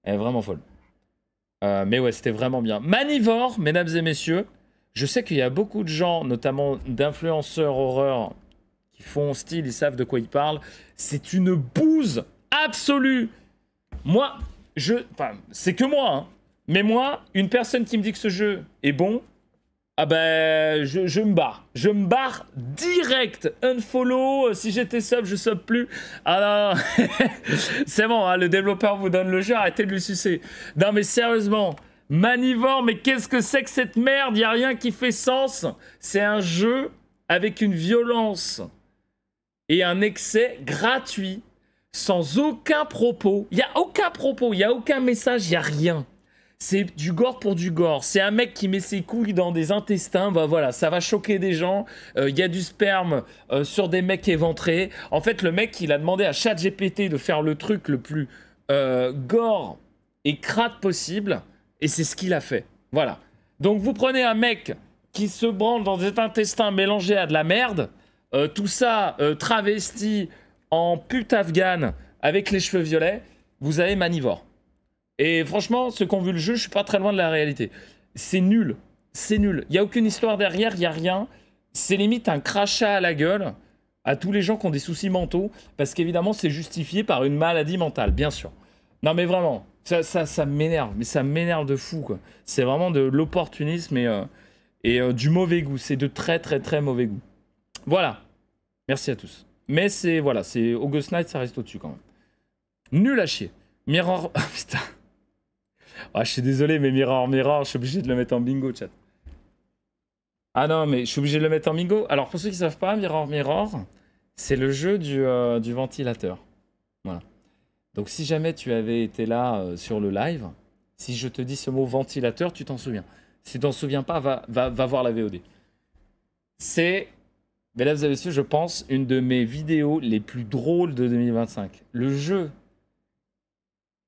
Elle est vraiment folle. Mais ouais, c'était vraiment bien. Manivore, mesdames et messieurs. Je sais qu'il y a beaucoup de gens, notamment d'influenceurs horreur, qui font style, ils savent de quoi ils parlent. C'est une bouse absolue. Moi, enfin, c'est que moi, hein. Mais moi, une personne qui me dit que ce jeu est bon, ah ben, je me barre. Je me barre direct. Unfollow, si j'étais sub, je sub plus. Ah non, c'est bon, hein, le développeur vous donne le jeu, arrêtez de lui sucer. Non mais sérieusement, Manivore, mais qu'est-ce que c'est que cette merde? Y a rien qui fait sens. C'est un jeu avec une violence et un excès gratuit, sans aucun propos. Il n'y a aucun propos, il n'y a aucun message, il n'y a rien. C'est du gore pour du gore. C'est un mec qui met ses couilles dans des intestins. Bah voilà, ça va choquer des gens. Il y a du sperme sur des mecs éventrés. En fait, le mec, il a demandé à ChatGPT de faire le truc le plus gore et crade possible. Et c'est ce qu'il a fait. Voilà. Donc vous prenez un mec qui se branle dans des intestins mélangés à de la merde. Tout ça travesti en pute afghane avec les cheveux violets. Vous avez Manivore. Et franchement, ceux qui ont vu le jeu, je suis pas très loin de la réalité. C'est nul. C'est nul. Il n'y a aucune histoire derrière, il n'y a rien. C'est limite un crachat à la gueule à tous les gens qui ont des soucis mentaux, parce qu'évidemment, c'est justifié par une maladie mentale, bien sûr. Non mais vraiment, ça m'énerve. Mais ça m'énerve de fou, quoi. C'est vraiment de l'opportunisme et du mauvais goût. C'est de très très très mauvais goût. Voilà. Merci à tous. Mais c'est, voilà, c'est August Knight, ça reste au-dessus quand même. Nul à chier. Mirror... Ah putain. Ah, je suis désolé, mais Mirror, je suis obligé de le mettre en bingo, chat. Ah non, mais je suis obligé de le mettre en bingo. Alors, pour ceux qui ne savent pas, Mirror, c'est le jeu du ventilateur. Voilà. Donc si jamais tu avais été là sur le live, si je te dis ce mot ventilateur, tu t'en souviens. Si tu t'en souviens pas, va voir la VOD. C'est, mesdames et messieurs, je pense, une de mes vidéos les plus drôles de 2025. Le jeu,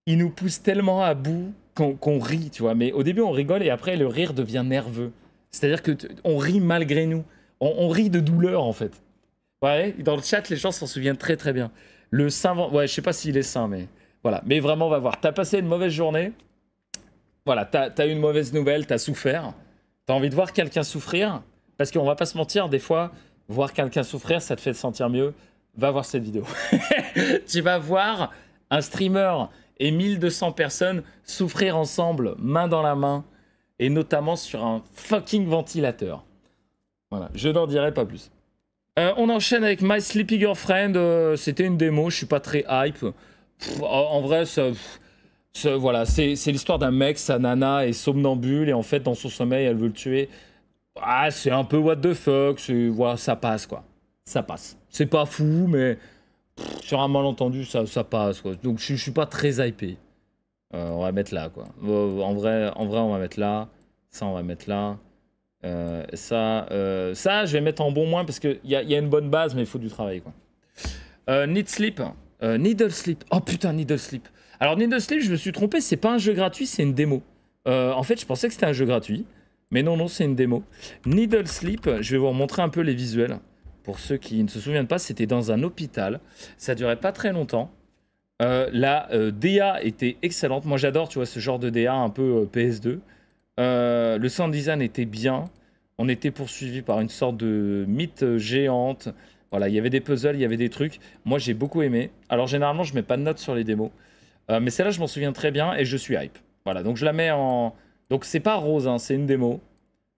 il nous pousse tellement à bout qu'on rit, tu vois. Mais au début, on rigole et après, le rire devient nerveux. C'est-à-dire qu'on rit malgré nous. On rit de douleur, en fait. Ouais, dans le chat, les gens s'en souviennent très très bien. Le saint, ouais, je sais pas s'il est saint, mais voilà. Mais vraiment, on va voir. T'as passé une mauvaise journée. Voilà, t'as eu une mauvaise nouvelle, t'as souffert. T'as envie de voir quelqu'un souffrir. Parce qu'on va pas se mentir, des fois, voir quelqu'un souffrir, ça te fait te sentir mieux. Va voir cette vidéo. Tu vas voir un streamer et 1200 personnes souffrir ensemble, main dans la main, et notamment sur un fucking ventilateur. Voilà, je n'en dirai pas plus. On enchaîne avec My Sleepy Girlfriend. C'était une démo, je suis pas très hype. En vrai, voilà, c'est l'histoire d'un mec, sa nana est somnambule et en fait, dans son sommeil, elle veut le tuer. Ah, c'est un peu what the fuck, voilà, ça passe quoi. Ça passe. C'est pas fou, mais sur un malentendu, ça passe quoi. Donc je suis pas très hypé. On va mettre là quoi. En vrai, on va mettre là. Ça, on va mettre là. Ça, je vais mettre en bon moins parce qu'il y a une bonne base, mais il faut du travail quoi. Need Sleep. Needle Sleep. Oh putain, Needle Sleep. Alors Needle Sleep, je me suis trompé, c'est pas un jeu gratuit, c'est une démo. En fait, je pensais que c'était un jeu gratuit. Mais non, c'est une démo. Needle Sleep, je vais vous montrer un peu les visuels. Pour ceux qui ne se souviennent pas, c'était dans un hôpital. Ça durait pas très longtemps. La DA était excellente. Moi, j'adore, tu vois, ce genre de DA un peu PS2. Le sound design était bien. On était poursuivi par une sorte de mythe géante. Voilà, il y avait des puzzles, il y avait des trucs. Moi, j'ai beaucoup aimé. Alors, généralement, je mets pas de notes sur les démos. Mais celle-là, je m'en souviens très bien et je suis hype. Voilà, donc je la mets en... Donc c'est pas rose, hein, c'est une démo.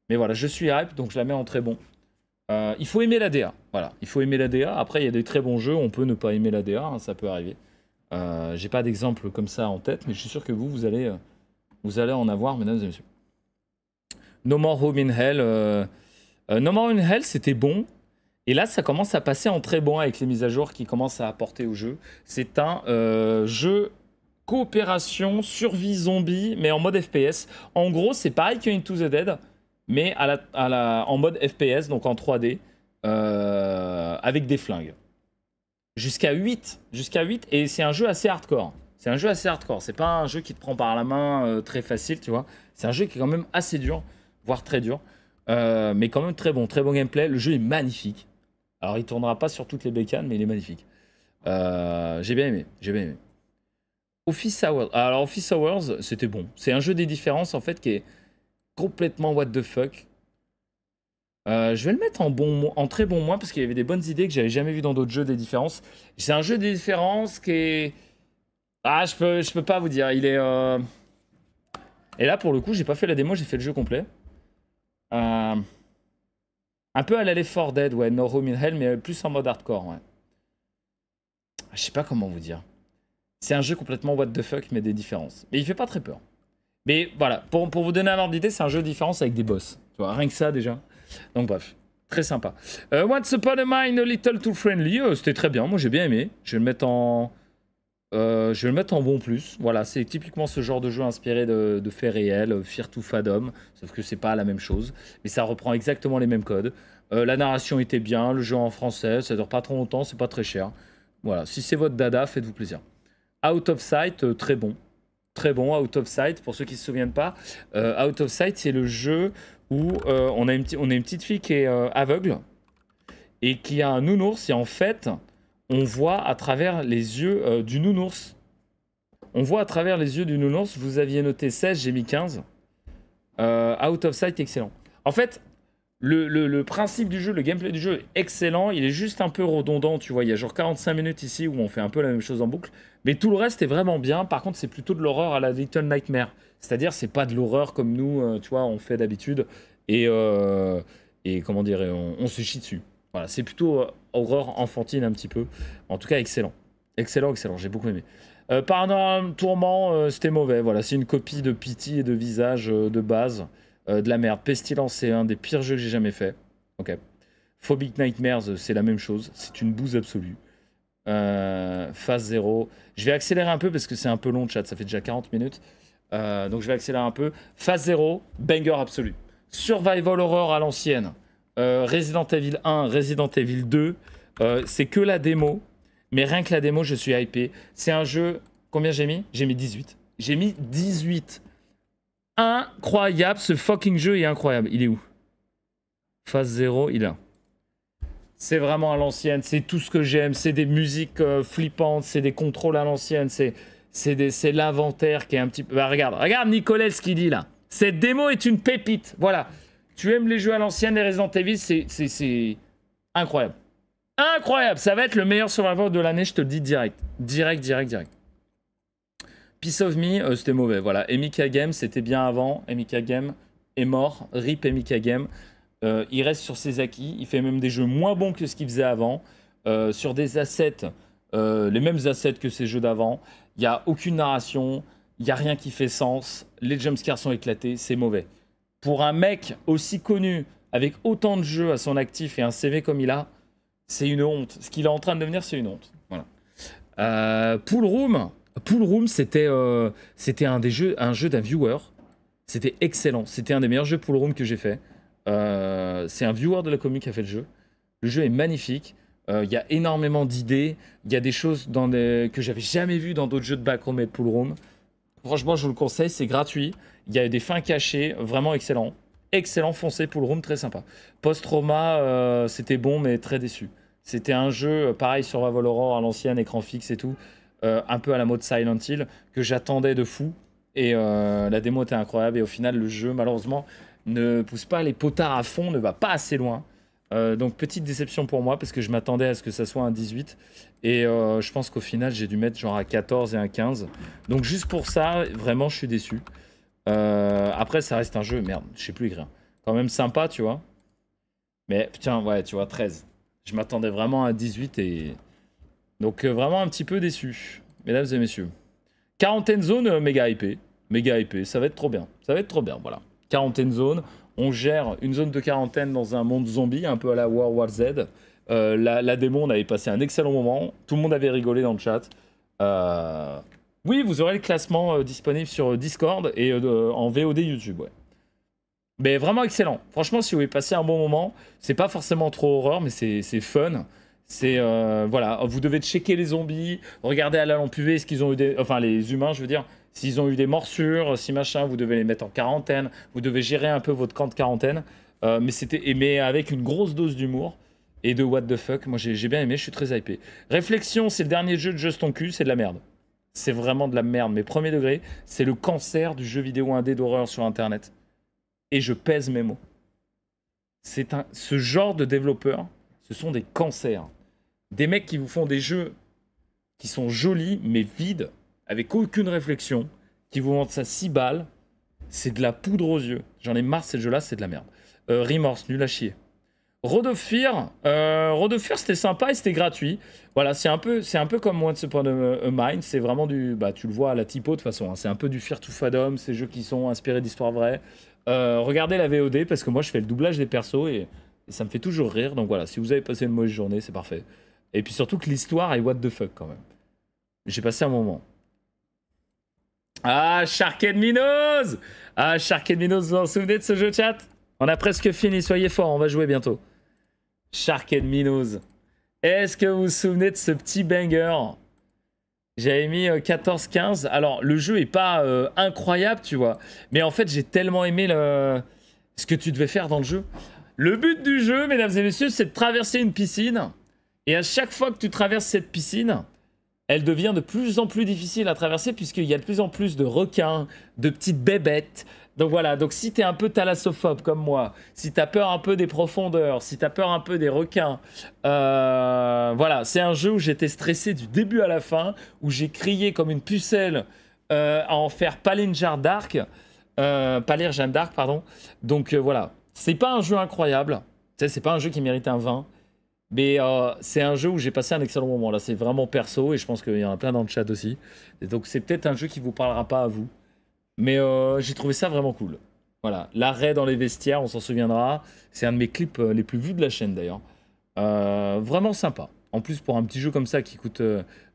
Mais voilà, je suis hype, donc je la mets en très bon. Il faut aimer la DA. Voilà, il faut aimer la DA. Après, il y a des très bons jeux, on peut ne pas aimer la DA, hein, ça peut arriver. J'ai pas d'exemple comme ça en tête, mais je suis sûr que vous allez en avoir, mesdames et messieurs. No More Home in Hell. No More Home in Hell, c'était bon. Et là, ça commence à passer en très bon avec les mises à jour qui commencent à apporter au jeu. C'est un jeu... coopération, survie zombie, mais en mode FPS. En gros, c'est pareil que Into the Dead, mais en mode FPS, donc en 3D, avec des flingues. Jusqu'à 8, et c'est un jeu assez hardcore. C'est un jeu assez hardcore, c'est pas un jeu qui te prend par la main très facile, tu vois. C'est un jeu qui est quand même assez dur, voire très dur, mais quand même très bon gameplay. Le jeu est magnifique. Alors il tournera pas sur toutes les bécanes, mais il est magnifique. J'ai bien aimé. Office Hours. Alors Office Hours, c'était bon. C'est un jeu des différences en fait qui est complètement what the fuck. Je vais le mettre en très bon moins parce qu'il y avait des bonnes idées que j'avais jamais vues dans d'autres jeux des différences. C'est un jeu des différences qui est... Ah, je peux pas vous dire. Il est... Et là pour le coup, j'ai pas fait la démo, j'ai fait le jeu complet. Un peu à la Left 4 Dead, ouais, No Home in Hell, mais plus en mode hardcore, ouais. Je sais pas comment vous dire. C'est un jeu complètement what the fuck, mais des différences. Mais il fait pas très peur. Mais voilà, pour vous donner un ordre d'idée, c'est un jeu de différence avec des boss. Tu vois, rien que ça déjà. Donc bref, très sympa. Once Upon a Mind, a Little Too Friendly, c'était très bien, moi j'ai bien aimé. Je vais le mettre en... bon plus. Voilà, c'est typiquement ce genre de jeu inspiré de faits réels, Fear to Fathom, sauf que c'est pas la même chose. Mais ça reprend exactement les mêmes codes. La narration était bien, le jeu en français, ça dure pas trop longtemps, c'est pas très cher. Voilà, si c'est votre dada, faites-vous plaisir. Out of Sight, très bon. Très bon, Out of Sight, pour ceux qui ne se souviennent pas. Out of Sight, c'est le jeu où on a une petite fille qui est aveugle et qui a un nounours. Et en fait, on voit à travers les yeux du nounours. On voit à travers les yeux du nounours. Vous aviez noté 16, j'ai mis 15. Out of Sight, excellent. En fait, le principe du jeu, le gameplay du jeu est excellent. Il est juste un peu redondant, tu vois. Il y a genre 45 minutes ici où on fait un peu la même chose en boucle. Mais tout le reste est vraiment bien. Par contre, c'est plutôt de l'horreur à la Little Nightmare. C'est-à-dire, c'est pas de l'horreur comme nous, tu vois, on fait d'habitude. Et comment dire, on se chie dessus. Voilà, c'est plutôt horreur enfantine un petit peu. En tout cas, excellent. Excellent, j'ai beaucoup aimé. Paranormal Tourment, c'était mauvais. Voilà, c'est une copie de Pity et de Visage de base. De la merde. Pestilence, c'est un des pires jeux que j'ai jamais fait. Ok. Phobic Nightmares, c'est la même chose. C'est une bouse absolue. Phase 0. Je vais accélérer un peu parce que c'est un peu long, chat. Ça fait déjà 40 minutes. Donc je vais accélérer un peu. Phase 0, banger absolu. Survival Horror à l'ancienne. Resident Evil 1, Resident Evil 2. C'est que la démo. Mais rien que la démo, je suis hypé. C'est un jeu... Combien j'ai mis? J'ai mis 18. J'ai mis 18. Incroyable, ce fucking jeu est incroyable. Il est où? Phase 0, il est là. C'est vraiment à l'ancienne, c'est tout ce que j'aime. C'est des musiques flippantes, c'est des contrôles à l'ancienne, c'est l'inventaire qui est un petit peu... Bah, regarde Nicolas ce qu'il dit là. Cette démo est une pépite. Voilà. Tu aimes les jeux à l'ancienne, les Resident Evil, c'est incroyable. Incroyable. Ça va être le meilleur survivor de l'année, je te le dis direct. Direct. Piece of Me, c'était mauvais. Voilà. Emika Game, c'était bien avant. Emika Game est mort. RIP Emika Game. Il reste sur ses acquis. Il fait même des jeux moins bons que ce qu'il faisait avant. Sur des assets, les mêmes assets que ses jeux d'avant. Il n'y a aucune narration. Il n'y a rien qui fait sens. Les jumpscares sont éclatés. C'est mauvais. Pour un mec aussi connu, avec autant de jeux à son actif et un CV comme il a, c'est une honte. Ce qu'il est en train de devenir, c'est une honte. Voilà. Pool Room, c'était un jeu d'un viewer. C'était excellent. C'était un des meilleurs jeux Pool Room que j'ai fait. C'est un viewer de la commune qui a fait le jeu. Le jeu est magnifique. Il y a énormément d'idées. Il y a des choses que j'avais jamais vues dans d'autres jeux de backroom et de Pool Room. Franchement, je vous le conseille. C'est gratuit. Il y a des fins cachées. Vraiment excellent. Excellent, foncé Pool Room, très sympa. Post-Trauma, c'était bon, mais très déçu. C'était un jeu, pareil, Survival Horror à l'ancienne, écran fixe et tout. Un peu à la mode Silent Hill, que j'attendais de fou. Et la démo était incroyable. Et au final, le jeu, malheureusement, ne pousse pas les potards à fond, ne va pas assez loin. Donc, petite déception pour moi, parce que je m'attendais à ce que ça soit un 18. Et je pense qu'au final, j'ai dû mettre genre à 14 et un 15. Donc, juste pour ça, vraiment, je suis déçu. Après, ça reste un jeu, merde, je sais plus écrire. Quand même sympa, tu vois. Mais, putain, ouais, tu vois, 13. Je m'attendais vraiment à 18 et... Donc, vraiment un petit peu déçu, mesdames et messieurs. Quarantaine zone, méga hypé. Méga hypé, ça va être trop bien. Ça va être trop bien, voilà. Quarantaine zone, on gère une zone de quarantaine dans un monde zombie, un peu à la World War Z. La démo, on avait passé un excellent moment. Tout le monde avait rigolé dans le chat. Oui, vous aurez le classement disponible sur Discord et en VOD YouTube, ouais. Mais vraiment excellent. Franchement, si vous voulez passer un bon moment, c'est pas forcément trop horreur, mais c'est fun. C'est voilà, vous devez checker les zombies, regarder à la lampe UV, ce qu'ils ont eu des, enfin les humains, je veux dire, s'ils ont eu des morsures, si machin, vous devez les mettre en quarantaine. Vous devez gérer un peu votre camp de quarantaine, mais avec une grosse dose d'humour et de what the fuck. Moi, j'ai bien aimé, je suis très hypé. Réflexion, c'est le dernier jeu de Just Ton Cul, c'est de la merde. C'est vraiment de la merde, mais premier degré, c'est le cancer du jeu vidéo indé d'horreur sur Internet. Et je pèse mes mots. Ce genre de développeurs, ce sont des cancers. Des mecs qui vous font des jeux qui sont jolis, mais vides, avec aucune réflexion, qui vous vendent ça 6 balles, c'est de la poudre aux yeux. J'en ai marre, ces jeux-là, c'est de la merde. Remorse, nul à chier. Road of Fear, c'était sympa et c'était gratuit. Voilà, c'est un peu comme Once Upon a Mind, c'est vraiment du... Bah, tu le vois à la typo de toute façon, hein, c'est un peu du Fear to Fathom, ces jeux qui sont inspirés d'histoires vraies. Regardez la VOD, parce que moi je fais le doublage des persos et ça me fait toujours rire. Donc voilà, si vous avez passé une mauvaise journée, c'est parfait. Et puis surtout que l'histoire est what the fuck quand même. J'ai passé un moment. Ah, Sharked Minnows! Ah, Sharked Minnows, vous vous en souvenez de ce jeu, chat? On a presque fini, soyez forts, on va jouer bientôt. Sharked Minnows. Est-ce que vous vous souvenez de ce petit banger? J'avais mis 14-15. Alors, le jeu est pas incroyable, tu vois. Mais en fait, j'ai tellement aimé ce que tu devais faire dans le jeu. Le but du jeu, mesdames et messieurs, c'est de traverser une piscine. Et à chaque fois que tu traverses cette piscine, elle devient de plus en plus difficile à traverser puisqu'il y a de plus en plus de requins, de petites bébêtes. Donc voilà, donc si t'es un peu thalassophobe comme moi, si t'as peur un peu des profondeurs, si t'as peur un peu des requins, voilà, c'est un jeu où j'étais stressé du début à la fin, où j'ai crié comme une pucelle à en faire Palin Dark, pardon. Donc voilà, c'est pas un jeu incroyable, c'est pas un jeu qui mérite un 20, mais c'est un jeu où j'ai passé un excellent moment. Là, c'est vraiment perso et je pense qu'il y en a plein dans le chat aussi. Et donc c'est peut-être un jeu qui vous parlera pas à vous. Mais j'ai trouvé ça vraiment cool. Voilà, l'arrêt dans les vestiaires, on s'en souviendra. C'est un de mes clips les plus vus de la chaîne d'ailleurs. Vraiment sympa. En plus, pour un petit jeu comme ça qui coûte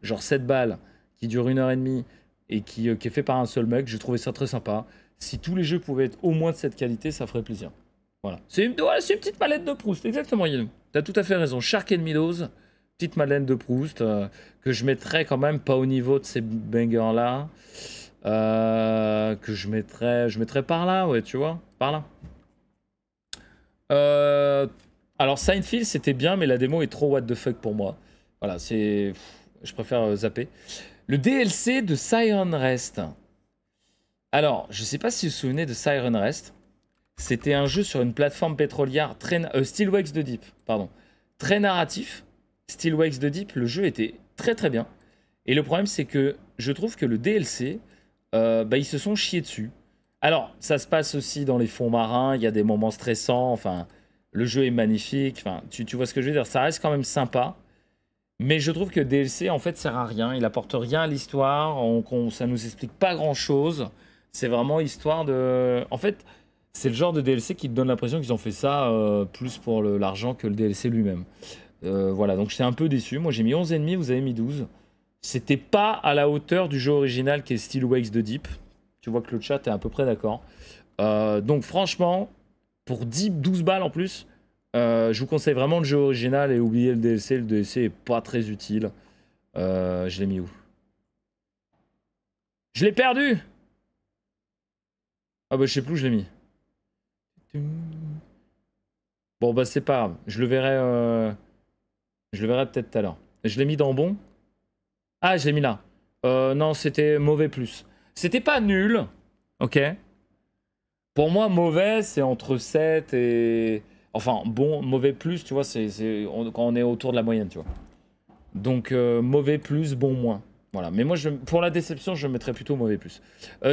genre 7 balles, qui dure 1h30 et qui est fait par un seul mec, j'ai trouvé ça très sympa. Si tous les jeux pouvaient être au moins de cette qualité, ça ferait plaisir. Voilà. C'est une petite mallette de Proust, exactement, Yellow. T'as tout à fait raison. Shark and Meadows, petite Madeleine de Proust, que je mettrais quand même pas au niveau de ces bangers-là. Que je mettrais par là, ouais, tu vois, par là. Alors, Seinfeld, c'était bien, mais la démo est trop what the fuck pour moi. Voilà, c'est... Je préfère zapper. Le DLC de Siren Rest. Alors, je sais pas si vous vous souvenez de Siren Rest. C'était un jeu sur une plateforme pétrolière très... Still Wakes the Deep, pardon. Très narratif. Still Wakes the Deep, le jeu était très très bien. Et le problème, c'est que je trouve que le DLC, ils se sont chiés dessus. Alors, ça se passe aussi dans les fonds marins, il y a des moments stressants, enfin, le jeu est magnifique, enfin, tu vois ce que je veux dire, ça reste quand même sympa. Mais je trouve que le DLC, en fait, sert à rien, il apporte rien à l'histoire, ça nous explique pas grand-chose. C'est vraiment histoire de... En fait, c'est le genre de DLC qui te donne l'impression qu'ils ont fait ça plus pour l'argent que le DLC lui-même. Voilà, donc j'étais un peu déçu. Moi, j'ai mis 11,5, vous avez mis 12. C'était pas à la hauteur du jeu original qui est Still Wakes the Deep. Tu vois que le chat est à peu près d'accord. Donc franchement, pour 12 balles en plus, je vous conseille vraiment le jeu original et oubliez le DLC. Le DLC est pas très utile. Je l'ai mis où? Je l'ai perdu! Ah bah je sais plus où je l'ai mis. Bon bah c'est pas grave. Je le verrai peut-être tout à l'heure. Je l'ai mis dans bon. Ah, je l'ai mis là. Non, c'était mauvais plus. C'était pas nul. Ok. Pour moi, mauvais, c'est entre 7 et... Enfin, bon, mauvais plus, tu vois, quand on est autour de la moyenne, tu vois. Donc, mauvais plus, bon moins. Voilà. Mais moi, pour la déception, je mettrais plutôt mauvais plus.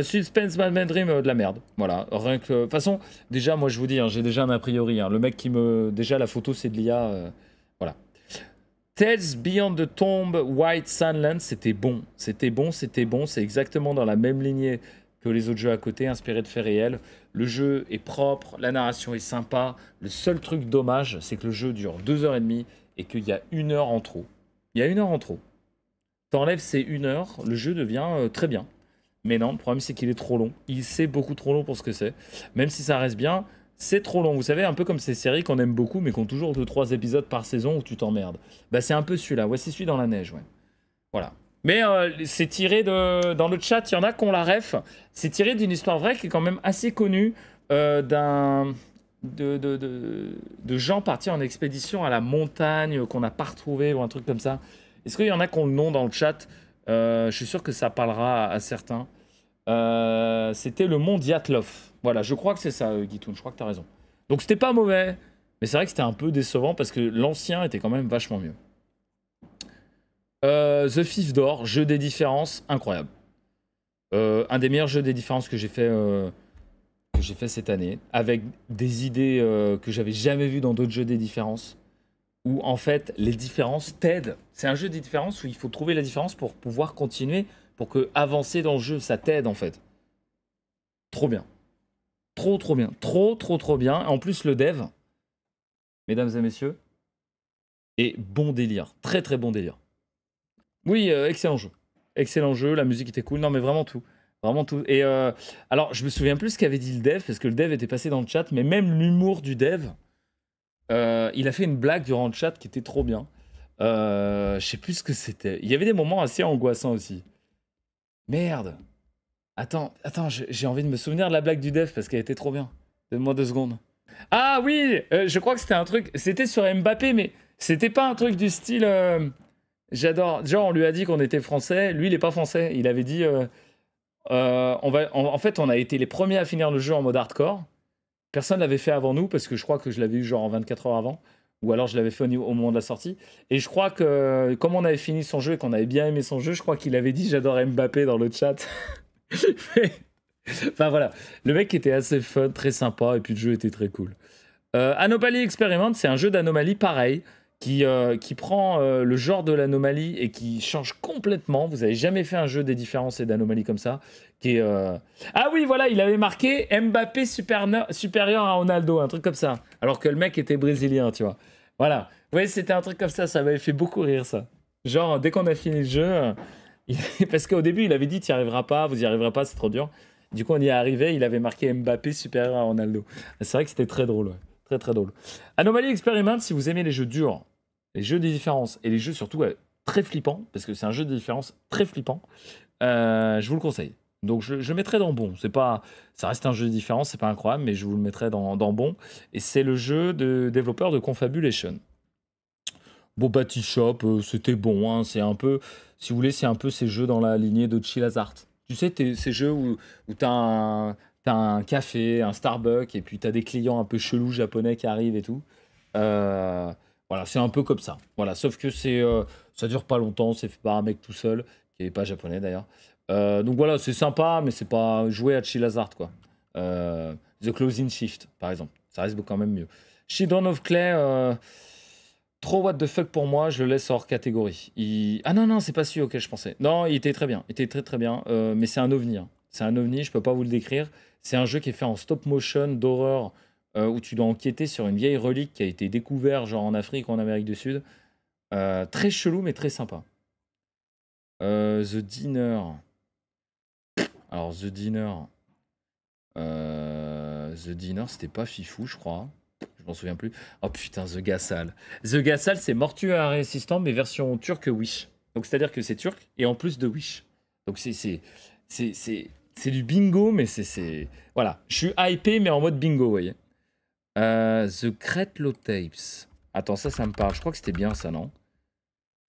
Suspense Madman Dream, de la merde. Voilà. Rien que... De toute façon, déjà, moi, je vous dis, hein, j'ai déjà un a priori. Hein. Le mec qui me... Déjà, la photo, c'est de l'IA. Voilà. Tales Beyond the Tomb, White Sunland, c'était bon. C'était bon, c'était bon. C'est exactement dans la même lignée que les autres jeux à côté, inspirés de faits réels. Le jeu est propre, la narration est sympa. Le seul truc dommage, c'est que le jeu dure 2h30 et qu'il y a 1 heure en trop. Il y a 1 heure en trop. T'enlèves ces 1 heure, le jeu devient très bien. Mais non, le problème c'est qu'il est trop long. Il c'est beaucoup trop long pour ce que c'est. Même si ça reste bien, c'est trop long. Vous savez, un peu comme ces séries qu'on aime beaucoup, mais qui ont toujours 2-3 épisodes par saison où tu t'emmerdes. Bah c'est un peu celui-là. Ouais, c'est celui dans la neige, ouais. Voilà. Mais c'est tiré de... Dans le chat, il y en a qui ont la ref. C'est tiré d'une histoire vraie qui est quand même assez connue de gens partis en expédition à la montagne qu'on n'a pas retrouvé ou un truc comme ça. Est-ce qu'il y en a qui ont le nom dans le chat? Je suis sûr que ça parlera à certains. C'était le mont Dyatlov. Voilà, je crois que c'est ça, Guitoun. Je crois que tu as raison. Donc c'était pas mauvais, mais c'est vrai que c'était un peu décevant parce que l'ancien était quand même vachement mieux. The Fifth Door, jeu des différences, incroyable. Un des meilleurs jeux des différences que j'ai fait cette année, avec des idées que j'avais jamais vues dans d'autres jeux des différences, où en fait les différences t'aident. C'est un jeu des différences où il faut trouver la différence pour pouvoir continuer, pour que avancer dans le jeu, ça t'aide en fait. Trop bien. Trop bien. Trop bien. En plus le dev, mesdames et messieurs, est bon délire. Très bon délire. Oui, excellent jeu. Excellent jeu, la musique était cool. Non, mais vraiment tout. Vraiment tout. Et alors, je me souviens plus ce qu'avait dit le dev, parce que le dev était passé dans le chat, mais même l'humour du dev, il a fait une blague durant le chat qui était trop bien. Je sais plus ce que c'était. Il y avait des moments assez angoissants aussi. Merde. Attends, j'ai envie de me souvenir de la blague du dev, parce qu'elle était trop bien. Donne-moi 2 secondes. Ah oui, je crois que c'était un truc... C'était sur Mbappé, mais c'était pas un truc du style... J'adore. Genre, on lui a dit qu'on était français. Lui, il est pas français. Il avait dit... en fait, on a été les premiers à finir le jeu en mode hardcore. Personne l'avait fait avant nous, parce que je crois que je l'avais eu genre en 24 heures avant. Ou alors, je l'avais fait au moment de la sortie. Et je crois que, comme on avait fini son jeu et qu'on avait bien aimé son jeu, je crois qu'il avait dit « J'adore Mbappé » dans le chat. Enfin, voilà. Le mec était assez fun, très sympa, et puis le jeu était très cool. Anomaly Experiment, c'est un jeu d'anomalie pareil, qui prend le genre de l'anomalie et qui change complètement. Vous avez jamais fait un jeu des différences et d'anomalies comme ça. Qui est, Ah oui, voilà, il avait marqué Mbappé supérieur à Ronaldo, un truc comme ça. Alors que le mec était brésilien, tu vois. Voilà. Ouais, c'était un truc comme ça m'avait fait beaucoup rire ça. Genre, dès qu'on a fini le jeu, parce qu'au début, il avait dit, tu n'y arriveras pas, vous y arriverez pas, c'est trop dur. Du coup, on y est arrivé, il avait marqué Mbappé supérieur à Ronaldo. C'est vrai que c'était très drôle, ouais. Très très drôle. Anomaly Experiment, si vous aimez les jeux durs, les jeux de différence, et les jeux surtout très flippants, parce que c'est un jeu de différence très flippant, je vous le conseille. Donc je le mettrai dans bon. C'est pas, ça reste un jeu de différence, c'est pas incroyable, mais je vous le mettrai dans bon. Et c'est le jeu de développeur de Confabulation. Bon, Batty Shop, c'était bon. Hein, c'est un peu, si vous voulez, c'est un peu ces jeux dans la lignée de Chill Hazard. Tu sais, ces jeux où t'as un café, un Starbucks, et puis t'as des clients un peu chelous japonais qui arrivent et tout. Euh, voilà, c'est un peu comme ça. Voilà, sauf que ça dure pas longtemps, c'est fait par un mec tout seul, qui est pas japonais d'ailleurs. Donc voilà, c'est sympa, mais c'est pas jouer à Chill Hazard, quoi. The Closing Shift, par exemple. Ça reste quand même mieux. Children of Clay, trop what the fuck pour moi, je le laisse hors catégorie. Ah non, c'est pas celui auquel je pensais. Non, il était très bien. Il était très très bien. Mais c'est un ovni. Hein. C'est un ovni, je peux pas vous le décrire. C'est un jeu qui est fait en stop motion d'horreur où tu dois enquêter sur une vieille relique qui a été découverte genre en Afrique ou en Amérique du Sud. Très chelou mais très sympa. The Dinner. Alors The Dinner. The Dinner, c'était pas Fifou, je crois. Je m'en souviens plus. Oh putain, The Gassal. The Gassal, c'est Mortuaire Assistant, mais version turque Wish. Donc c'est-à-dire que c'est turc et en plus de Wish. Donc c'est du bingo, mais c'est... Voilà, je suis hypé, mais en mode bingo, vous voyez. The Cretlo Tapes. Attends, ça me parle. Je crois que c'était bien ça, non?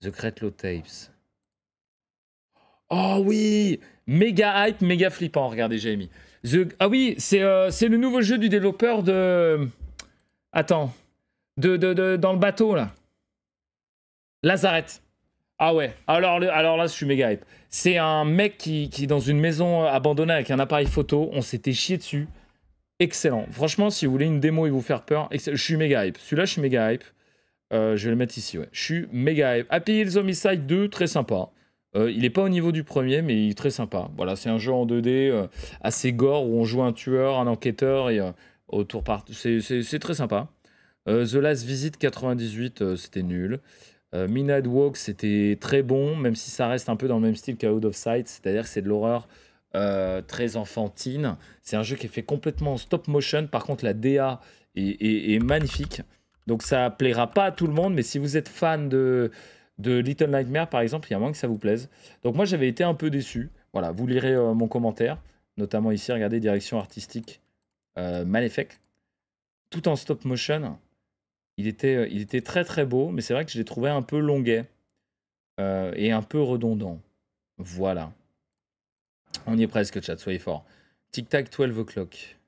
The Cretlo Tapes. Oh oui! Méga hype, méga flippant. Regardez, j'ai mis. Ah oui, c'est le nouveau jeu du développeur de... Attends. Dans le bateau, là. Lazareth. Ah ouais. Alors là, je suis méga hype. C'est un mec qui est dans une maison abandonnée avec un appareil photo. On s'était chié dessus. Excellent. Franchement, si vous voulez une démo et vous faire peur, je suis méga hype. Celui-là, je suis méga hype. Je vais le mettre ici, ouais. Je suis méga hype. Happy Hills Homicide 2, très sympa. Il n'est pas au niveau du premier, mais il est très sympa. Voilà, c'est un jeu en 2D assez gore où on joue un tueur, un enquêteur et autour par. C'est très sympa. The Last Visit 98, c'était nul. Midnight Walk, c'était très bon, même si ça reste un peu dans le même style qu'Out of Sight, c'est-à-dire que c'est de l'horreur très enfantine. C'est un jeu qui est fait complètement en stop motion. Par contre, la DA est magnifique. Donc ça plaira pas à tout le monde, mais si vous êtes fan de Little Nightmares, par exemple, il y a moins que ça vous plaise. Donc moi, j'avais été un peu déçu. Voilà, vous lirez mon commentaire, notamment ici, regardez, direction artistique, Maléfique, tout en stop motion. Il était très très beau, mais c'est vrai que je l'ai trouvé un peu longuet et un peu redondant. Voilà. On y est presque, chat, soyez fort. Tic Tac 12 o'clock.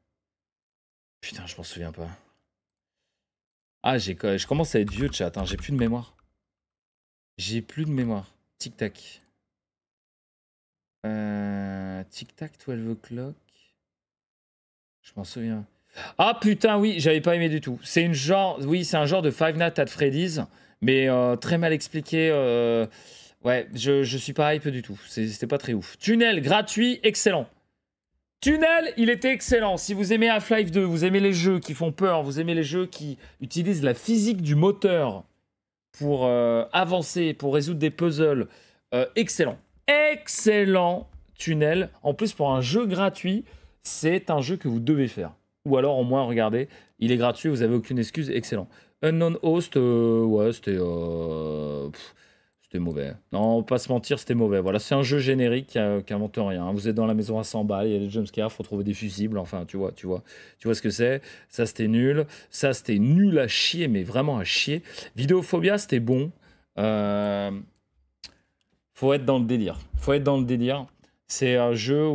Putain, je m'en souviens pas. Ah, je commence à être vieux, chat, hein, j'ai plus de mémoire. J'ai plus de mémoire. Tic Tac. Tic Tac 12 o'clock. Je m'en souviens. Ah putain, oui, j'avais pas aimé du tout. C'est un genre de Five Nights at Freddy's, mais très mal expliqué. Ouais, je suis pas hype du tout. C'était pas très ouf. Tunnel gratuit, excellent. Tunnel, il était excellent. Si vous aimez Half-Life 2, vous aimez les jeux qui font peur, vous aimez les jeux qui utilisent la physique du moteur pour avancer, pour résoudre des puzzles, excellent. Excellent Tunnel. En plus, pour un jeu gratuit, c'est un jeu que vous devez faire. Ou alors, au moins, regardez, il est gratuit, vous n'avez aucune excuse, excellent. Unknown Host, ouais, c'était mauvais. Non, pas se mentir, c'était mauvais. Voilà, c'est un jeu générique qui invente rien. Vous êtes dans la maison à 100 balles, il y a des jumpscares, faut trouver des fusibles, enfin, tu vois ce que c'est. Ça, c'était nul. Ça, c'était nul à chier, mais vraiment à chier. Vidéophobia, c'était bon. Faut être dans le délire. C'est un jeu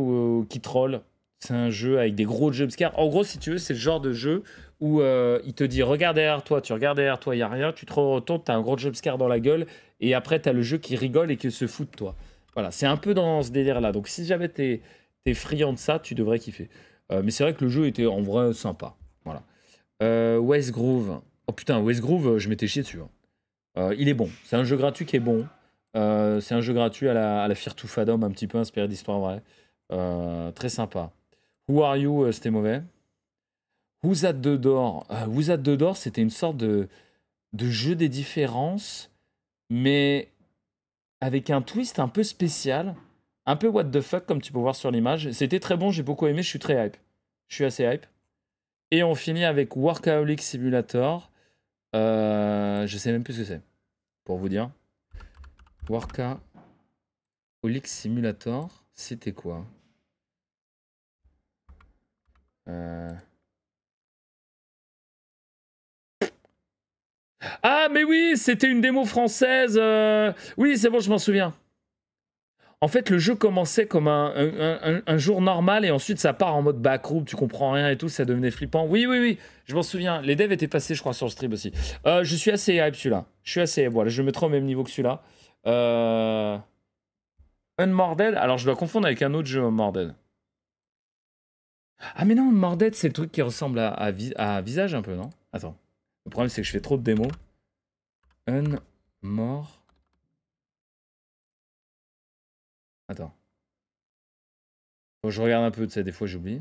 qui troll. C'est un jeu avec des gros jumpscares. En gros, si tu veux, c'est le genre de jeu où il te dit regarde derrière toi, tu regardes derrière toi, il n'y a rien, tu te retournes, tu as un gros jumpscare dans la gueule, et après, tu as le jeu qui rigole et qui se fout de toi. Voilà, c'est un peu dans ce délire-là. Donc, si jamais tu es friand de ça, tu devrais kiffer. Mais c'est vrai que le jeu était en vrai sympa. Voilà. West Groove. Oh putain, West Groove, je m'étais chié dessus. Hein. Il est bon. C'est un jeu gratuit qui est bon. C'est un jeu gratuit à la Fear to Fathom, un petit peu inspiré d'histoire vraie. Très sympa. Who Are You, c'était mauvais. Who's at the Door. Who's at the Door, c'était une sorte de de jeu des différences, mais avec un twist un peu spécial, un peu what the fuck, comme tu peux voir sur l'image. C'était très bon, j'ai beaucoup aimé, je suis très hype. Je suis assez hype. Et on finit avec Workaholic Simulator. Je sais même plus ce que c'est, pour vous dire. Workaholic Simulator, c'était quoi? Ah, mais oui, c'était une démo française. Oui, c'est bon, je m'en souviens. En fait, le jeu commençait comme un jour normal et ensuite ça part en mode backroom, tu comprends rien et tout, ça devenait flippant. Oui, oui, oui, je m'en souviens. Les devs étaient passés, je crois, sur le stream aussi. Je suis assez hype celui-là. Je suis assez... Voilà, je le mettrai au même niveau que celui-là. Unmorded, alors je dois confondre avec un autre jeu Unmorded. Ah mais non, Unmorded, c'est le truc qui ressemble à Visage un peu, non? Attends. Le problème, c'est que je fais trop de démos. Unmorded. Attends. Faut que je regarde un peu, tu sais, des fois j'oublie.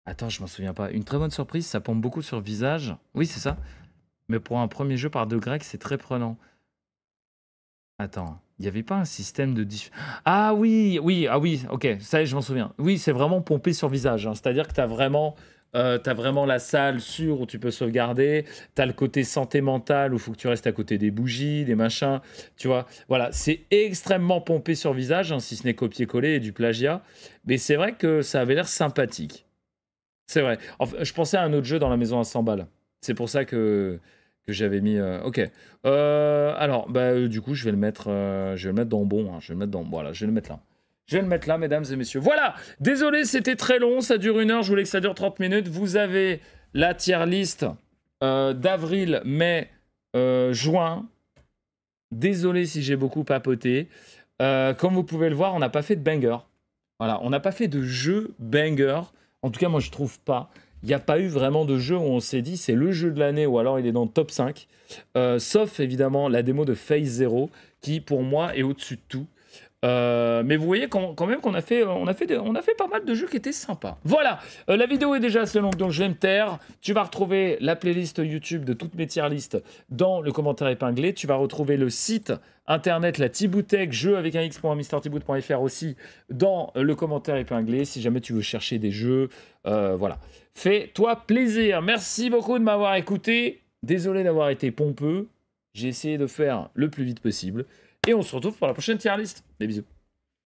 Attends, je m'en souviens pas. Une très bonne surprise, ça pompe beaucoup sur Visage. Oui, c'est ça. Mais pour un premier jeu par 2 Grecs, c'est très prenant. Attends, il n'y avait pas un système de... Ah oui, oui, ah oui, ok, ça y est, je m'en souviens. Oui, c'est vraiment pompé sur Visage. Hein. C'est-à-dire que tu as vraiment... t'as vraiment la salle sûre où tu peux sauvegarder, t'as le côté santé mentale où il faut que tu restes à côté des bougies, des machins, tu vois. Voilà, c'est extrêmement pompé sur Visage, hein, si ce n'est copier-coller et du plagiat. Mais c'est vrai que ça avait l'air sympathique. C'est vrai. Enfin, je pensais à un autre jeu dans la maison à 100 balles. C'est pour ça que j'avais mis... Ok. Alors, du coup, je vais le mettre dans bon. Hein. Je vais le mettre dans... Voilà, je vais le mettre là. Je vais le mettre là, mesdames et messieurs. Voilà. Désolé, c'était très long. Ça dure 1 heure. Je voulais que ça dure 30 minutes. Vous avez la tier list d'avril, mai, juin. Désolé si j'ai beaucoup papoté. Comme vous pouvez le voir, on n'a pas fait de banger. Voilà, on n'a pas fait de jeu banger. En tout cas, moi, je trouve pas. Il n'y a pas eu vraiment de jeu où on s'est dit c'est le jeu de l'année ou alors il est dans le top 5. Sauf évidemment la démo de Phase Zero qui, pour moi, est au-dessus de tout. Mais vous voyez quand même qu'on a fait pas mal de jeux qui étaient sympas. Voilà, la vidéo est déjà assez longue, donc je vais me taire. Tu vas retrouver la playlist YouTube de toutes mes tier lists dans le commentaire épinglé. Tu vas retrouver le site internet, la Thibouthèque, jeu avec un x.mrthibouth.fr aussi dans le commentaire épinglé. Si jamais tu veux chercher des jeux, voilà. Fais-toi plaisir. Merci beaucoup de m'avoir écouté. Désolé d'avoir été pompeux. J'ai essayé de faire le plus vite possible. Et on se retrouve pour la prochaine tier list. Des bisous.